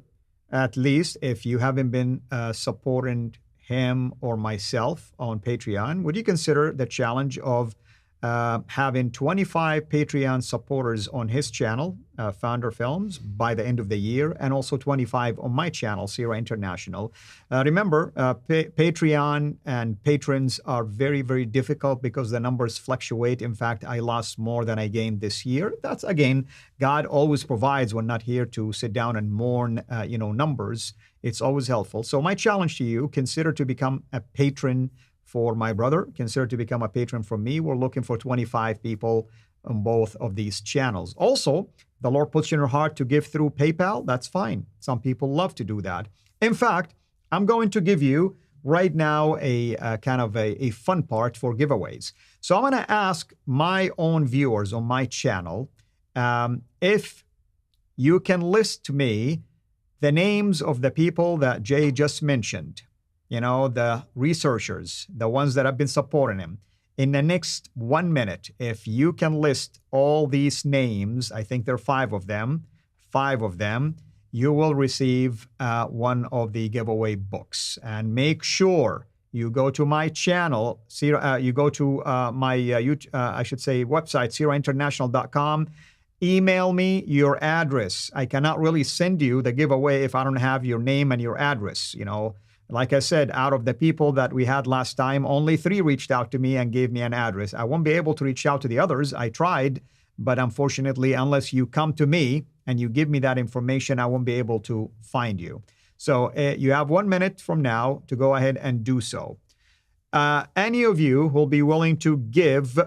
at least if you haven't been supporting him or myself on Patreon, would you consider the challenge of having 25 Patreon supporters on his channel, Pfander Films, by the end of the year, and also 25 on my channel, Sira International. Remember, Patreon and patrons are very, very difficult because the numbers fluctuate. In fact, I lost more than I gained this year. That's, again, God always provides. We're not here to sit down and mourn, numbers. It's always helpful. So my challenge to you, consider to become a patron for my brother. Consider to become a patron for me. We're looking for 25 people on both of these channels. Also, the Lord puts you in your heart to give through PayPal. That's fine. Some people love to do that. In fact, I'm going to give you right now a kind of a fun part for giveaways. So I'm going to ask my own viewers on my channel if you can list to me the names of the people that Jay just mentioned. The researchers, the ones that have been supporting him. In the next 1 minute, if you can list all these names, I think there are 5 of them, you will receive one of the giveaway books. And make sure you go to my channel, you go to my, website, sirainternational.com. Email me your address. I cannot really send you the giveaway if I don't have your name and your address, Like I said, out of the people that we had last time, only 3 reached out to me and gave me an address. I won't be able to reach out to the others. I tried, but unfortunately, unless you come to me and you give me that information, I won't be able to find you. So you have 1 minute from now to go ahead and do so. Any of you who will be willing to give,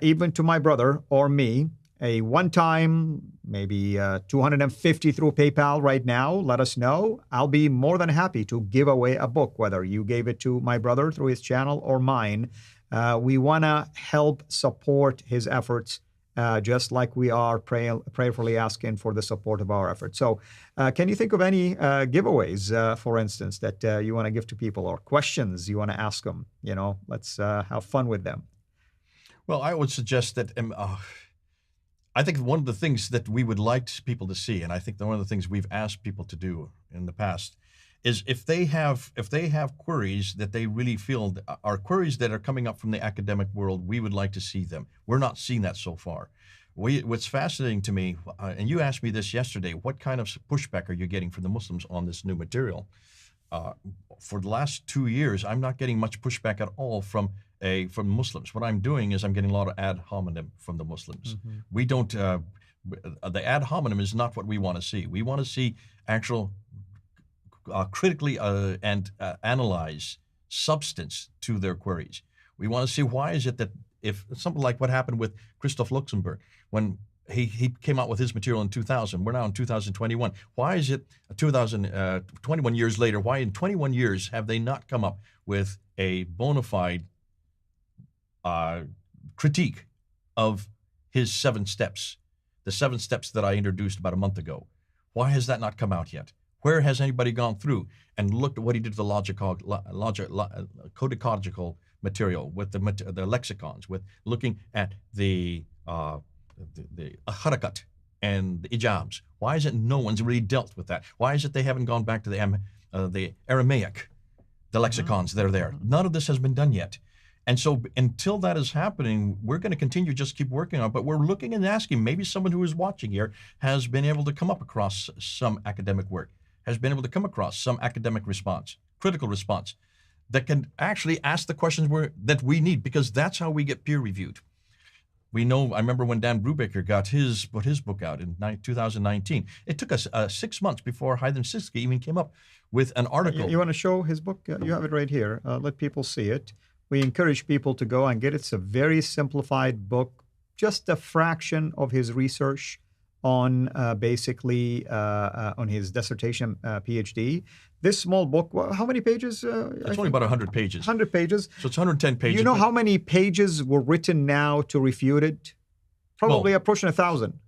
even to my brother or me, a one-time, maybe 250 through PayPal right now, let us know. I'll be more than happy to give away a book, whether you gave it to my brother through his channel or mine. We want to help support his efforts just like we are prayerfully asking for the support of our efforts. So, can you think of any giveaways, for instance, that you want to give to people, or questions you want to ask them? Let's have fun with them. Well, I would suggest that I think one of the things that we would like people to see, and I think one of the things we've asked people to do in the past, is if they have queries that they really feel are queries that are coming up from the academic world, we would like to see them. We're not seeing that so far. What's fascinating to me, and you asked me this yesterday, what kind of pushback are you getting from the Muslims on this new material? For the last 2 years, I'm not getting much pushback at all from Muslims. What I'm doing is I'm getting a lot of ad hominem from the Muslims. Mm-hmm. We don't. The ad hominem is not what we want to see. We want to see actual critically and analyze substance to their queries. We want to see why is it that if something like what happened with Christoph Luxemburg when he came out with his material in 2000. We're now in 2021. Why is it 21 years later? Why in 21 years have they not come up with a bona fide critique of his 7 steps, the 7 steps that I introduced about a month ago? Why has that not come out yet? Where has anybody gone through and looked at what he did to the codicogical material with the lexicons, with looking at the harakat and the ijabs? Why is it no one's really dealt with that? Why is it they haven't gone back to the Aramaic, the lexicons that are there? None of this has been done yet. And so until that is happening, we're going to continue just keep working on it. But we're looking and asking, maybe someone who is watching here has been able to come up across some academic work, has been able to come across some academic response, critical response, that can actually ask the questions that we need, because that's how we get peer reviewed. We know, I remember when Dan Brubaker put his book out in 2019, it took us 6 months before Haydn Siski even came up with an article. You want to show his book? You have it right here. Let people see it. We encourage people to go and get it. It's a very simplified book, just a fraction of his research on basically on his dissertation PhD. This small book, how many pages? It's only about 100 pages. 100 pages. So it's 110 pages. You know how many pages were written now to refute it? Probably approaching 1,000.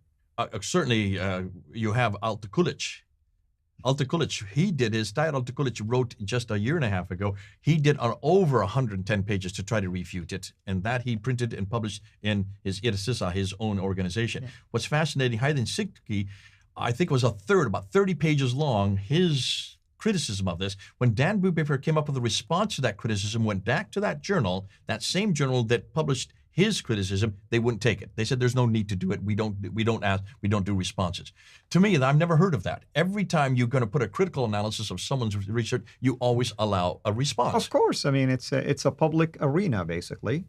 Certainly, you have Alta Kulic. Alta Kulic, he did his Steyr Alta Kulic wrote just a year and a half ago. He did over 110 pages to try to refute it, and that he printed and published in his Irsisa, his own organization. Yeah. What's fascinating, Haydn Siski, I think was a third, about 30 pages long, his criticism of this. When Dan Brubaker came up with a response to that criticism, went back to that journal, that same journal that published his criticism, they wouldn't take it. They said there's no need to do it. We don't do responses. To me, I've never heard of that. Every time you're going to put a critical analysis of someone's research, you always allow a response. Of course. I mean, it's a public arena, basically.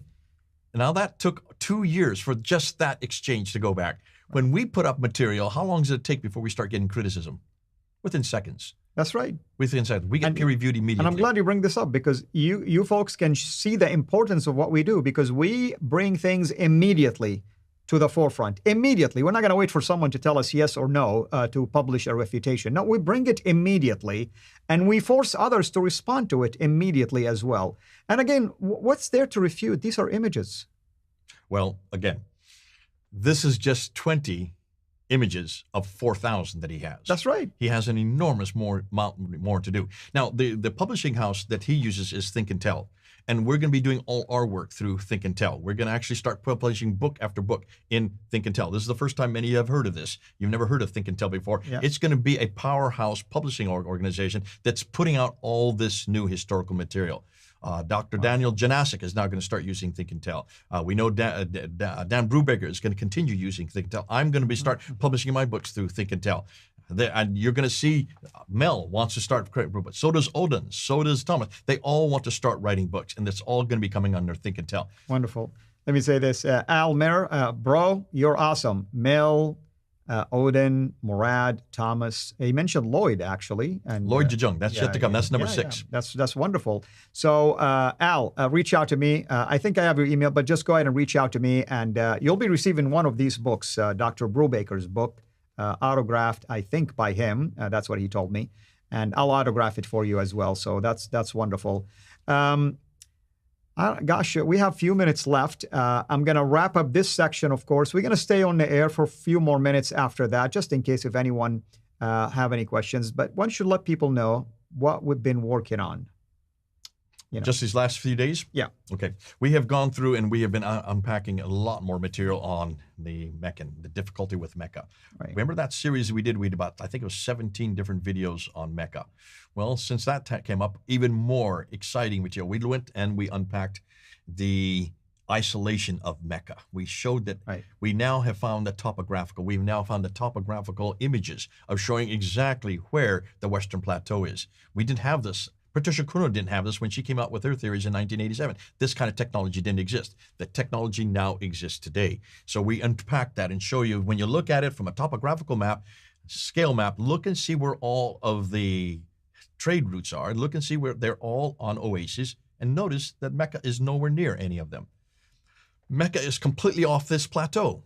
Now, that took 2 years for just that exchange to go back. When we put up material, how long does it take before we start getting criticism? Within seconds. That's right. Within seconds. We get peer reviewed immediately. And I'm glad you bring this up, because you folks can see the importance of what we do, because we bring things immediately to the forefront. Immediately. We're not going to wait for someone to tell us yes or no to publish a refutation. No, we bring it immediately, and we force others to respond to it immediately as well. And again, what's there to refute? These are images. Well, again, this is just 20 images of 4,000 that he has. That's right. He has an enormous more to do. Now, the publishing house that he uses is Think and Tell. And we're going to be doing all our work through Think and Tell. We're going to actually start publishing book after book in Think and Tell. This is the first time many of you have heard of this. You've never heard of Think and Tell before. Yeah. It's going to be a powerhouse publishing organization that's putting out all this new historical material. Dr. Daniel Janasic is now going to start using Think and Tell. We know Dan Brubaker is going to continue using Think and Tell. I'm going to start publishing my books through Think and Tell. And you're going to see Mel wants to start books. So does Odin. So does Thomas. They all want to start writing books, and that's all going to be coming under Think and Tell. Wonderful. Let me say this. Al Mer, bro, you're awesome. Mel, Odin, Murad, Thomas. He mentioned Lloyd, actually. And Lloyd Jejung. That's yet to come. That's number 6. Yeah. That's wonderful. So, Al, reach out to me. I think I have your email, but just go ahead and reach out to me, and you'll be receiving one of these books, Dr. Brubaker's book, autographed, I think, by him. That's what he told me. And I'll autograph it for you as well. So that's wonderful. Gosh, we have a few minutes left. I'm going to wrap up this section, of course. We're going to stay on the air for a few more minutes after that, just in case if anyone have any questions. But one should let people know what we've been working on. Just these last few days? Yeah. Okay. We have gone through and we have been unpacking a lot more material on the Meccan, the difficulty with Mecca. Right. Remember that series we did about, I think it was 17 different videos on Mecca. Well, since that came up, even more exciting material. We went and we unpacked the isolation of Mecca. We showed that we now have found we've now found the topographical images of showing exactly where the Western Plateau is. We didn't have this. Patricia Kuno didn't have this when she came out with her theories in 1987. This kind of technology didn't exist. The technology now exists today. So we unpack that and show you, when you look at it from a topographical map, scale map, look and see where all of the trade routes are. Look and see where they're all on oases. And notice that Mecca is nowhere near any of them. Mecca is completely off this plateau.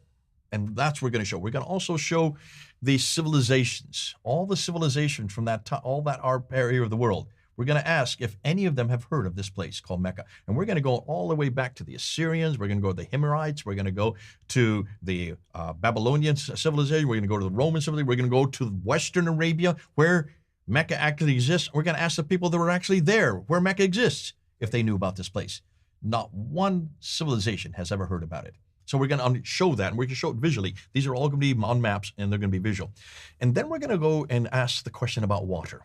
And that's what we're going to show. We're going to also show the civilizations, all the civilizations from all that area of the world. We're going to ask if any of them have heard of this place called Mecca. And we're going to go all the way back to the Assyrians. We're going to go to the Himyarites. We're going to go to the Babylonian civilization. We're going to go to the Roman civilization. We're going to go to Western Arabia, where Mecca actually exists. We're going to ask the people that were actually there, where Mecca exists, if they knew about this place. Not one civilization has ever heard about it. So we're going to show that, and we're going to show it visually. These are all going to be on maps, and they're going to be visual. And then we're going to go and ask the question about water.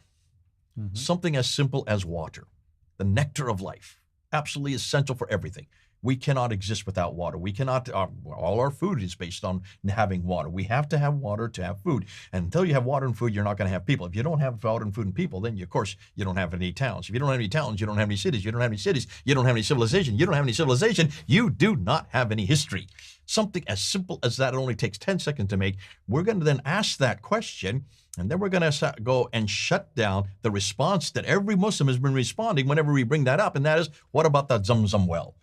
Mm-hmm. Something as simple as water, the nectar of life, absolutely essential for everything. We cannot exist without water. We cannot, all our food is based on having water. We have to have water to have food. And until you have water and food, you're not going to have people. If you don't have water and food and people, then of course, you don't have any towns. If you don't have any towns, you don't have any cities. You don't have any cities. You don't have any civilization. You don't have any civilization. You do not have any history. Something as simple as that, it only takes 10 seconds to make. We're going to then ask that question, and then we're going to go and shut down the response that every Muslim has been responding whenever we bring that up, and that is, what about that Zamzam well?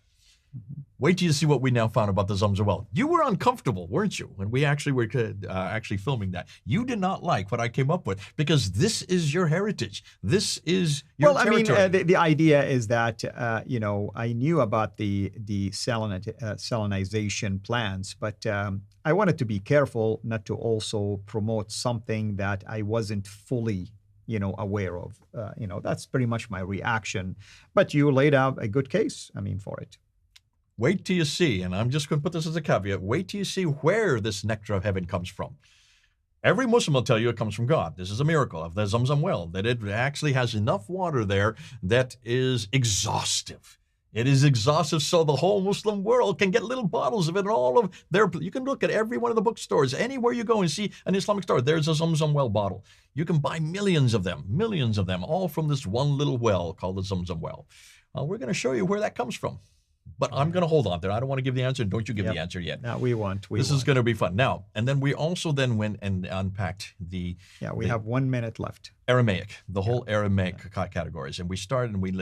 Mm-hmm. Wait till you see what we now found about the Zamzam well. You were uncomfortable, weren't you, when we actually were actually filming that? You did not like what I came up with, because this is your heritage. This is your territory. I mean, the idea is that, I knew about the Salinization plans, but I wanted to be careful not to also promote something that I wasn't fully aware of. That's pretty much my reaction. But you laid out a good case, for it. Wait till you see, and I'm just going to put this as a caveat, wait till you see where this nectar of heaven comes from. Every Muslim will tell you it comes from God. This is a miracle of the Zamzam well, that it actually has enough water there that is exhaustive. It is exhaustive, so the whole Muslim world can get little bottles of it, and all of their. You can look at every one of the bookstores, anywhere you go and see an Islamic store, there's a Zamzam well bottle. You can buy millions of them, all from this one little well called the Zamzam well. We're going to show you where that comes from. But I'm going to hold on there. I don't want to give the answer. Don't you give the answer yet. No, we won't. This is going to be fun. Now, and then we also then went and unpacked the... Yeah, we have 1 minute left. Aramaic, the whole Aramaic categories. And we started and we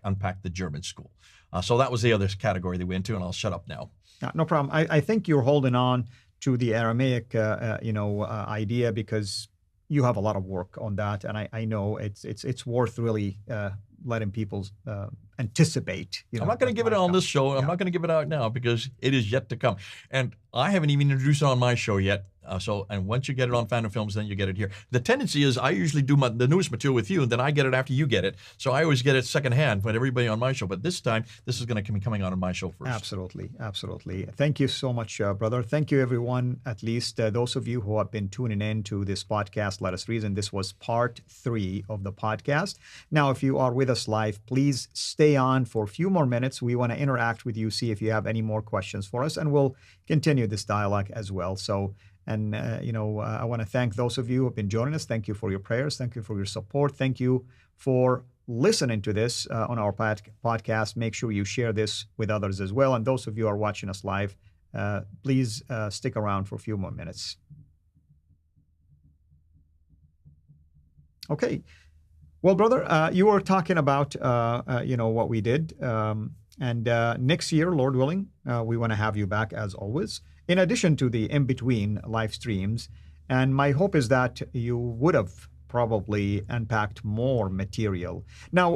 unpacked the German school. So that was the other category that we went into, and I'll shut up now. No problem. I think you're holding on to the Aramaic, idea, because you have a lot of work on that. And I know it's worth really letting people anticipate. I'm not going to give it on this show. I'm not going to give it out now, because it is yet to come. And I haven't even introduced it on my show yet. And once you get it on Pfander Films, then you get it here. The tendency is I usually do the newest material with you, and then I get it after you get it. So I always get it secondhand with everybody on my show. But this time, this is going to be coming out on my show first. Absolutely. Absolutely. Thank you so much, brother. Thank you, everyone. At least those of you who have been tuning in to this podcast, Let Us Reason. This was part 3 of the podcast. Now, if you are with us live, please stay on for a few more minutes. We want to interact with you, see if you have any more questions for us, and we'll continue this dialogue as well. So, and, I want to thank those of you who have been joining us. Thank you for your prayers. Thank you for your support. Thank you for listening to this on our podcast. Make sure you share this with others as well. And those of you who are watching us live, please stick around for a few more minutes. Okay. Well, brother, you were talking about, what we did. And next year, Lord willing, we want to have you back as always, in addition to the in-between live streams. And my hope is that you would have probably unpacked more material. Now,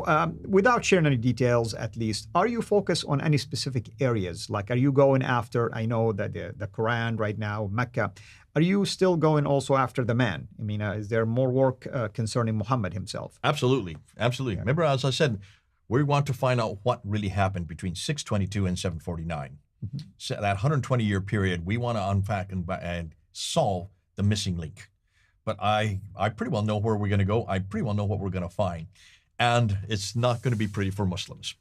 without sharing any details, at least, are you focused on any specific areas? Like, are you going after, I know that the Quran right now, Mecca, are you still going also after the man? I mean, is there more work concerning Muhammad himself? Absolutely. Absolutely. Yeah. Remember, as I said, we want to find out what really happened between 622 and 749. Mhm. So that 120-year period, we want to unpack and solve the missing link. But I pretty well know where we're going to go. I pretty well know what we're going to find. And it's not going to be pretty for Muslims.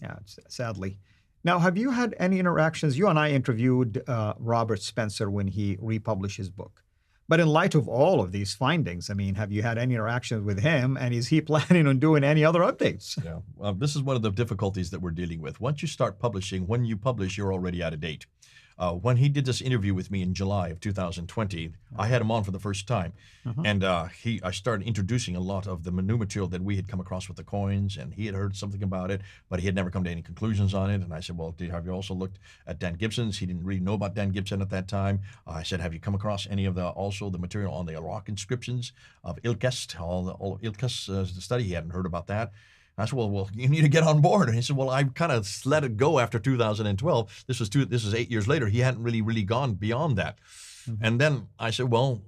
Yeah, sadly. Now, have you had any interactions? You and I interviewed Robert Spencer when he republished his book. But in light of all of these findings, I mean, have you had any interactions with him? And is he planning on doing any other updates? Yeah, this is one of the difficulties that we're dealing with. Once you start publishing, when you publish, you're already out of date. When he did this interview with me in July of 2020, I had him on for the first time. And I started introducing a lot of the new material that we had come across with the coins, and he had heard something about it, but he had never come to any conclusions on it. And I said, well, have you also looked at Dan Gibson's? He didn't really know about Dan Gibson at that time. I said, have you come across any of the material on the Iraq inscriptions of Ilkest, all Ilkest's study? He hadn't heard about that. I said, well, you need to get on board. And he said, well, I kind of let it go after 2012. This was 8 years later. He hadn't really gone beyond that. And then I said, well,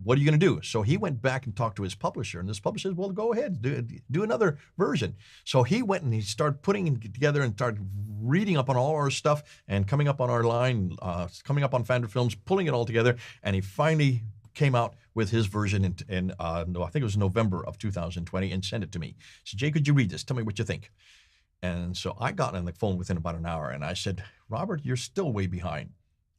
what are you going to do? So he went back and talked to his publisher, and this publisher said, well, go ahead, do another version. So he went and he started putting it together and started reading up on all our stuff and coming up on our line, coming up on Pfander Films, pulling it all together. And he finally came out with his version in I think it was November of 2020, and sent it to me. So, Jay, could you read this? Tell me what you think. And so I got on the phone within about an hour, and I said, Robert, you're still way behind.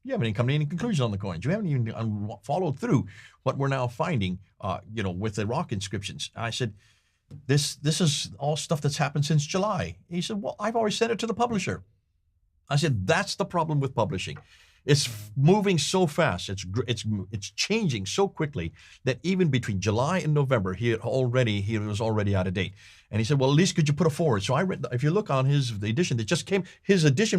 You haven't even come to any conclusion on the coins. You haven't even followed through what we're now finding, with the rock inscriptions. And I said, this is all stuff that's happened since July. He said, well, I've already sent it to the publisher. I said, that's the problem with publishing. It's moving so fast. It's changing so quickly that even between July and November, he was already out of date. And he said, well, at least could you put it forward? So I read, if you look on his edition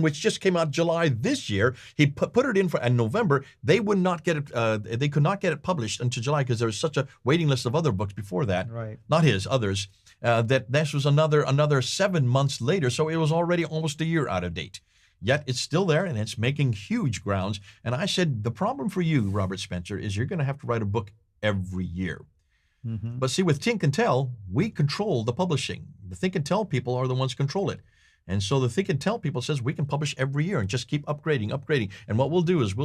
which just came out July this year, he put it in in November. They would not get it. They could not get it published until July because there was such a waiting list of other books before that. Right. Not his, others. That this was another 7 months later. So it was already almost a year out of date. Yet it's still there, and it's making huge grounds. And I said, the problem for you, Robert Spencer, is you're going to have to write a book every year. But see, with Think and Tell, we control the publishing. The Think and Tell people are the ones who control it. And so the Think and Tell people says we can publish every year and just keep upgrading. And what we'll do is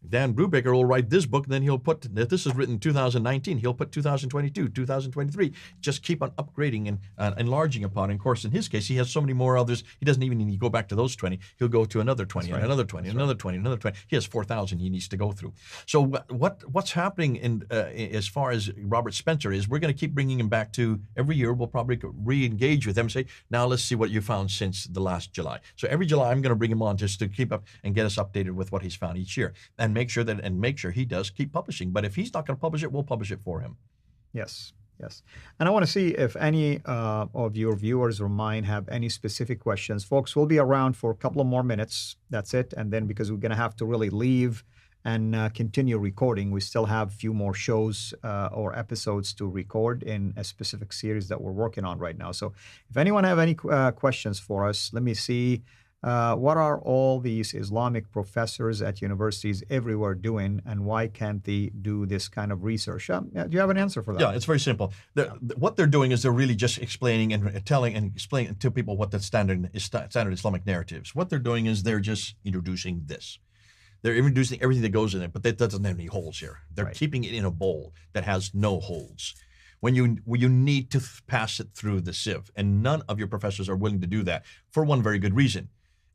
Dan Brubaker will write this book, and then he'll put, if this is written in 2019, he'll put 2022, 2023, just keep on upgrading and enlarging upon. And of course, in his case, he has so many more others, he doesn't even need to go back to those 20. He'll go to another 20, and another 20, and another 20, another 20. He has 4,000 he needs to go through. So what's happening as far as Robert Spencer is, we're going to keep bringing him back to every year. We'll probably re-engage with him and say, now let's see what you found since the last July. So every July, I'm going to bring him on just to keep up and get us updated with what he's found each year. And make sure he does keep publishing. But if he's not going to publish it, we'll publish it for him. Yes. And I want to see if any of your viewers or mine have any specific questions. Folks, we'll be around for a couple of more minutes. That's it. And then because we're going to have to really leave and continue recording, we still have a few more shows or episodes to record in a specific series that we're working on right now. So if anyone have any questions for us, let me see. What are all these Islamic professors at universities everywhere doing, and why can't they do this kind of research? Do you have an answer for that? Yeah, it's very simple. What they're doing is they're really just explaining and telling and explaining to people what the standard Islamic narratives. What they're doing is they're just introducing this. They're introducing everything that goes in it, but that doesn't have any holes here. They're keeping it in a bowl that has no holes. When you need to pass it through the sieve, and none of your professors are willing to do that for one very good reason.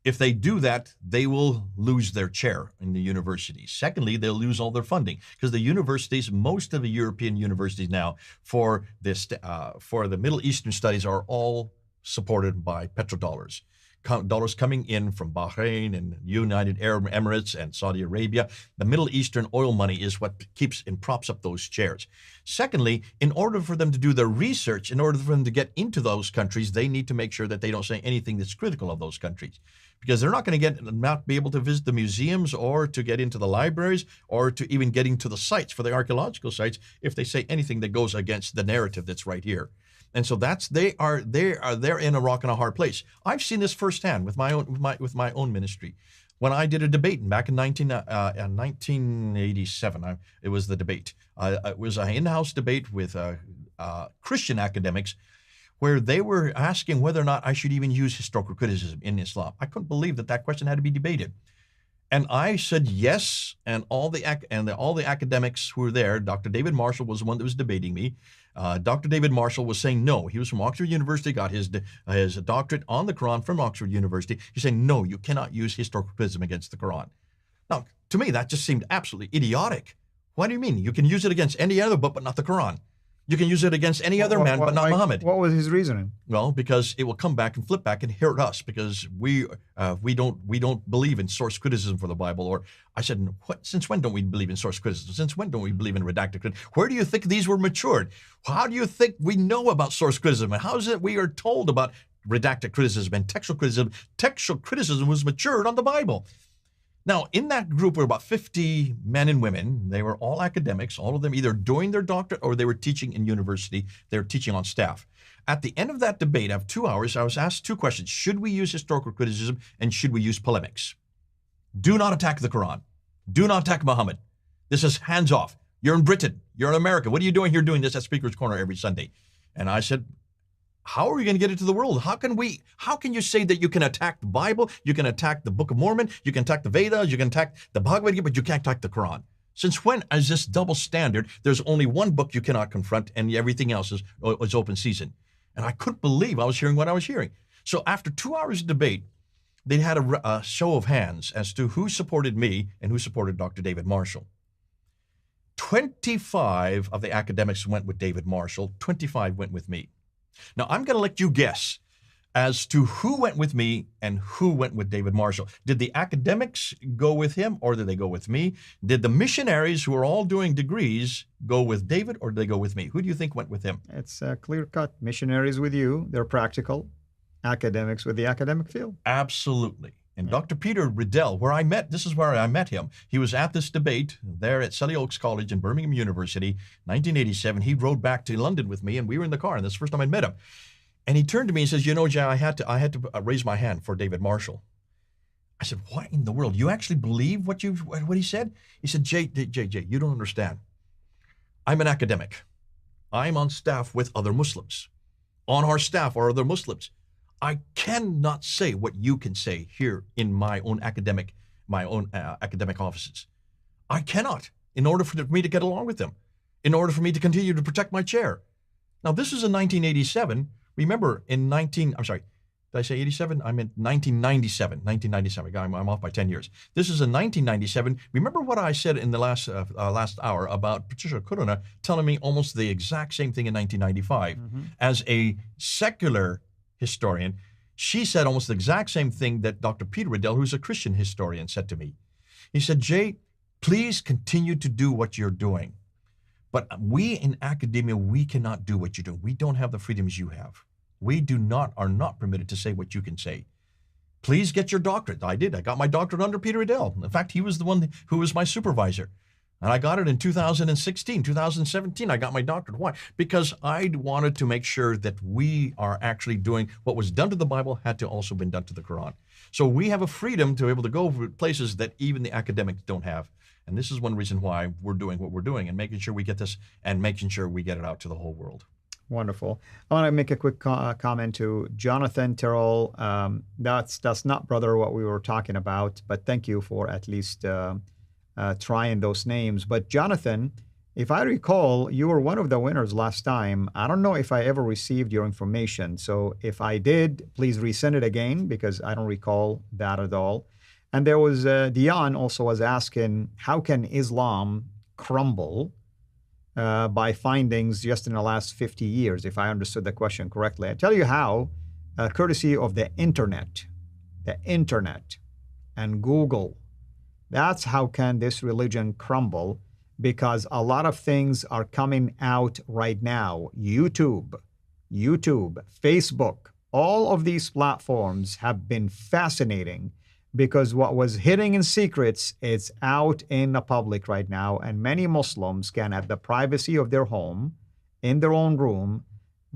If they do that, they will lose their chair in the universities. Secondly, they'll lose all their funding because the universities, most of the European universities now for the Middle Eastern studies are all supported by petrodollars dollars coming in from Bahrain and United Arab Emirates and Saudi Arabia. The Middle Eastern oil money is what keeps and props up those chairs. Secondly, in order for them to do their research, in order for them to get into those countries, they need to make sure that they don't say anything that's critical of those countries, because they're not going to not be able to visit the museums or to get into the libraries or to even get into the sites for the archaeological sites if they say anything that goes against the narrative that's right here. And so they're in a rock and a hard place. I've seen this firsthand with my own ministry. When I did a debate back in 1987, it was the debate. It was an in-house debate with Christian academics, where they were asking whether or not I should even use historical criticism in Islam. I couldn't believe that question had to be debated. And I said yes, and all the academics who were there, Dr. David Marshall was the one that was debating me. Dr. David Marshall was saying no. He was from Oxford University, got his doctorate on the Quran from Oxford University. He's saying, no, you cannot use historical criticism against the Quran. Now, to me, that just seemed absolutely idiotic. What do you mean? You can use it against any other book, but not the Quran. You can use it against any other man, but not Muhammad. What was his reasoning? Well, because it will come back and flip back and hurt us, because we don't believe in source criticism for the Bible. Or I said, since when don't we believe in source criticism? Since when don't we believe in redacted criticism? Where do you think these were matured? How do you think we know about source criticism? And how is it we are told about redacted criticism and textual criticism? Textual criticism was matured on the Bible. Now, in that group were about 50 men and women. They were all academics, all of them either doing their doctorate or they were teaching in university. They were teaching on staff. At the end of that debate, of 2 hours, I was asked two questions. Should we use historical criticism and should we use polemics? Do not attack the Quran. Do not attack Muhammad. This is hands off. You're in Britain. You're in America. What are you doing here doing this at Speaker's Corner every Sunday? And I said, how are we going to get it to the world? How can you say that you can attack the Bible, you can attack the Book of Mormon, you can attack the Vedas, you can attack the Bhagavad Gita, but you can't attack the Quran? Since when is this double standard? There's only one book you cannot confront and everything else is open season. And I couldn't believe I was hearing what I was hearing. So after 2 hours of debate, they had a show of hands as to who supported me and who supported Dr. David Marshall. 25 of the academics went with David Marshall, 25 went with me. Now, I'm going to let you guess as to who went with me and who went with David Marshall. Did the academics go with him or did they go with me? Did the missionaries who are all doing degrees go with David or did they go with me? Who do you think went with him? It's clear cut. Missionaries with you, they're practical. Academics with the academic field. Absolutely. And Dr. Peter Riddell, this is where I met him. He was at this debate there at Selly Oaks College in Birmingham University, 1987. He rode back to London with me and we were in the car and this is the first time I met him. And he turned to me and says, you know, Jay, I had to raise my hand for David Marshall. I said, what in the world? You actually believe what he said? He said, Jay, you don't understand. I'm an academic. I'm on staff with other Muslims. On our staff are other Muslims. I cannot say what you can say here in my own academic offices. I cannot, in order for me to get along with them, in order for me to continue to protect my chair. Now, this is in 1987. Remember, did I say 87? I meant 1997. 1997. I'm off by 10 years. This is in 1997. Remember what I said in the last hour about Patricia Corona telling me almost the exact same thing in 1995. Mm-hmm. As a secular historian, she said almost the exact same thing that Dr. Peter Riddell, who's a Christian historian, said to me. He said, Jay, please continue to do what you're doing. But we in academia, we cannot do what you do. We don't have the freedoms you have. We are not permitted to say what you can say. Please get your doctorate. I did. I got my doctorate under Peter Riddell. In fact, he was the one who was my supervisor. And I got it in 2016, 2017, I got my doctorate. Why? Because I wanted to make sure that we are actually doing what was done to the Bible had to also been done to the Quran. So we have a freedom to be able to go places that even the academics don't have. And this is one reason why we're doing what we're doing and making sure we get this and making sure we get it out to the whole world. Wonderful. I want to make a quick comment to Jonathan Terrell. That's not, brother, what we were talking about, but thank you for at least trying those names. But Jonathan, if I recall, you were one of the winners last time. I don't know if I ever received your information. So if I did, please resend it again because I don't recall that at all. And there was, Dion also was asking, how can Islam crumble by findings just in the last 50 years, if I understood the question correctly? I tell you how, courtesy of the internet. the internet, and Google. That's how can this religion crumble, because a lot of things are coming out right now. YouTube, Facebook, all of these platforms have been fascinating because what was hidden in secrets is out in the public right now, and many Muslims can, at the privacy of their home, in their own room,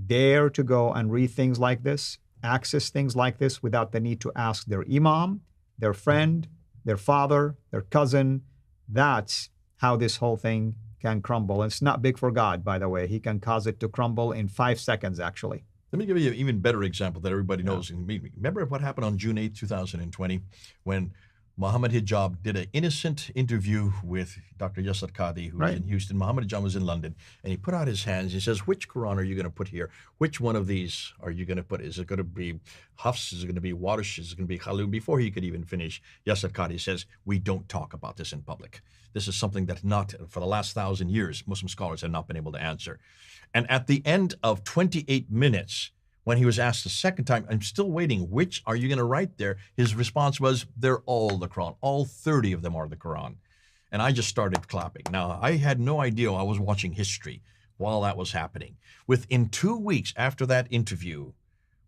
dare to go and read things like this, access things like this without the need to ask their imam, their friend, their father, their cousin. That's how this whole thing can crumble. And it's not big for God, by the way. He can cause it to crumble in 5 seconds, actually. Let me give you an even better example that everybody knows. Remember what happened on June 8, 2020, when Muhammad Hijab did an innocent interview with Dr. Yasir Qadhi, who was in Houston. Muhammad Hijab was in London, and he put out his hands. He says, which Quran are you going to put here? Which one of these are you going to put? Is it going to be Hafs? Is it going to be Warsh? Is it going to be Khalun? Before he could even finish, Yasir Qadhi says, we don't talk about this in public. This is something that not, for the last 1,000 years, Muslim scholars have not been able to answer. And at the end of 28 minutes, when he was asked the second time, I'm still waiting, which are you going to write there? His response was, they're all the Quran. All 30 of them are the Quran. And I just started clapping. Now, I had no idea I was watching history while that was happening. Within 2 weeks after that interview,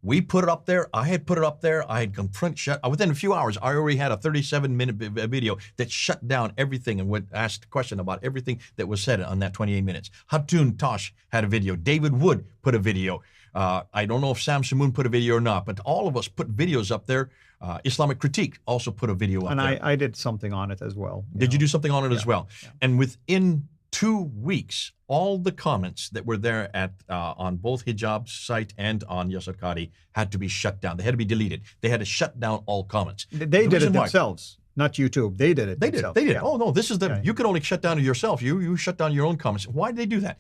we put it up there. I had put it up there. I had within a few hours, I already had a 37-minute video that shut down everything and would ask a question about everything that was said on that 28 minutes. Hatun Tosh had a video. David Wood put a video. I don't know if Sam Shamoon put a video or not, but all of us put videos up there. Islamic Critique also put a video up there. And I did something on it as well. Did you do something on it as well? Yeah. And within 2 weeks, all the comments that were there on both Hijab's site and on Yasir Qadhi had to be shut down. They had to be deleted. They had to shut down all comments. They did it themselves, not YouTube. They did it themselves. They did. Yeah. Oh, no, this is you can only shut down yourself. You shut down your own comments. Why did they do that?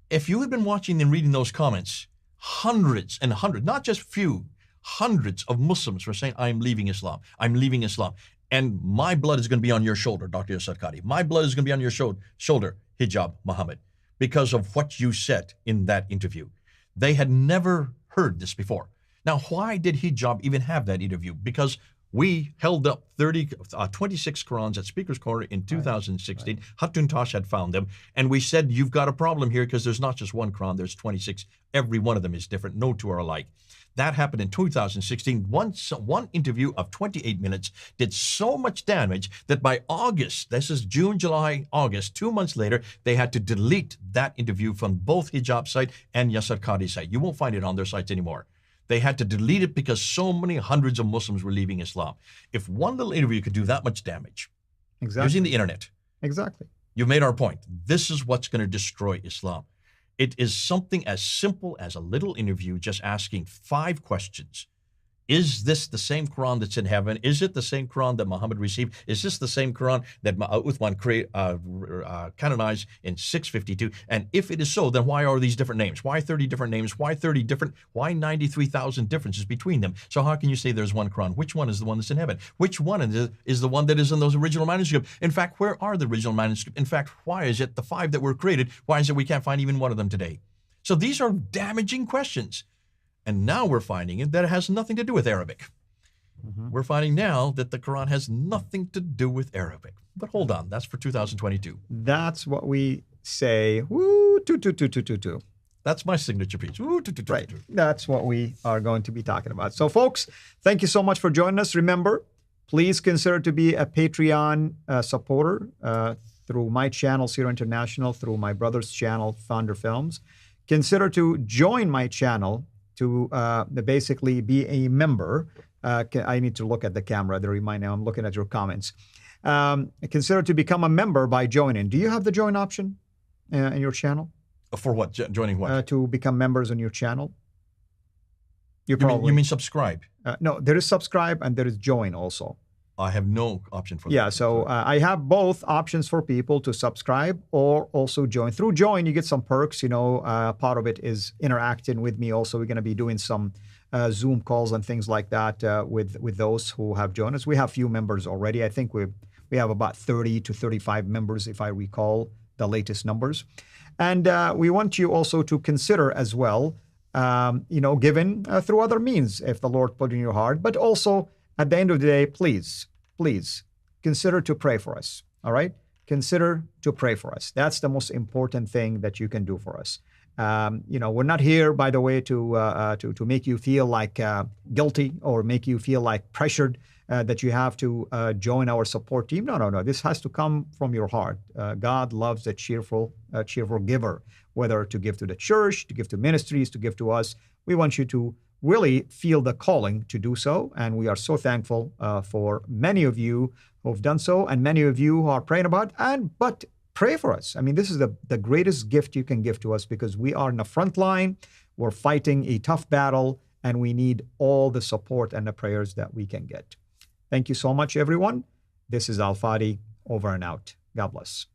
If you had been watching and reading those comments, hundreds and hundreds, not just few, hundreds of Muslims were saying, I'm leaving Islam. I'm leaving Islam. And my blood is going to be on your shoulder, Dr. Yasir Qadhi. My blood is going to be on your shoulder, Hijab Muhammad, because of what you said in that interview. They had never heard this before. Now, why did Hijab even have that interview? Because we held up 26 Qurans at Speaker's Corner in 2016. Hatun Tosh had found them. And we said, you've got a problem here because there's not just one Quran, there's 26. Every one of them is different. No two are alike. That happened in 2016. One interview of 28 minutes did so much damage that by August, this is June, July, August, 2 months later, they had to delete that interview from both Hijab site and Yasir Qadhi's site. You won't find it on their sites anymore. They had to delete it because so many hundreds of Muslims were leaving Islam. If one little interview could do that much damage, using the internet, you've made our point. This is what's going to destroy Islam. It is something as simple as a little interview just asking 5 questions. Is this the same Quran that's in heaven? Is it the same Quran that Muhammad received? Is this the same Quran that Uthman canonized in 652? And if it is so, then why are these different names? Why 30 different names? Why 30 different? Why 93,000 differences between them? So how can you say there's one Quran? Which one is the one that's in heaven? Which one is the one that is in those original manuscripts? In fact, where are the original manuscripts? In fact, why is it the 5 that were created? Why is it we can't find even one of them today? So these are damaging questions. And now we're finding that it has nothing to do with Arabic. We're finding now that the Quran has nothing to do with Arabic. But hold on, that's for 2022. That's what we say, woo, tu. That's my signature piece. Woo, tu. Right, that's what we are going to be talking about. So folks, thank you so much for joining us. Remember, please consider to be a Patreon supporter through my channel, Sierra International, through my brother's channel, Pfander Films. Consider to join my channel to basically be a member. I need to look at the camera to remind you, I'm looking at your comments. Consider to become a member by joining. Do you have the join option in your channel? For what? Joining what? To become members on your channel. You mean subscribe? No, there is subscribe and there is join also. I have no option for that. Yeah, so I have both options for people to subscribe or also join. Through join, you get some perks. Part of it is interacting with me. Also, we're going to be doing some Zoom calls and things like that with those who have joined us. We have few members already. I think we have about 30 to 35 members, if I recall the latest numbers. And we want you also to consider as well, giving through other means if the Lord put in your heart, but also at the end of the day, please, please consider to pray for us. All right? Consider to pray for us. That's the most important thing that you can do for us. We're not here, by the way, to make you feel like guilty or make you feel like pressured that you have to join our support team. No, no, no. This has to come from your heart. God loves a cheerful giver, whether to give to the church, to give to ministries, to give to us. We want you to really feel the calling to do so. And we are so thankful for many of you who have done so and many of you who are praying about but pray for us. I mean, this is the greatest gift you can give to us because we are in the front line. We're fighting a tough battle and we need all the support and the prayers that we can get. Thank you so much, everyone. This is Al Fadi, over and out. God bless.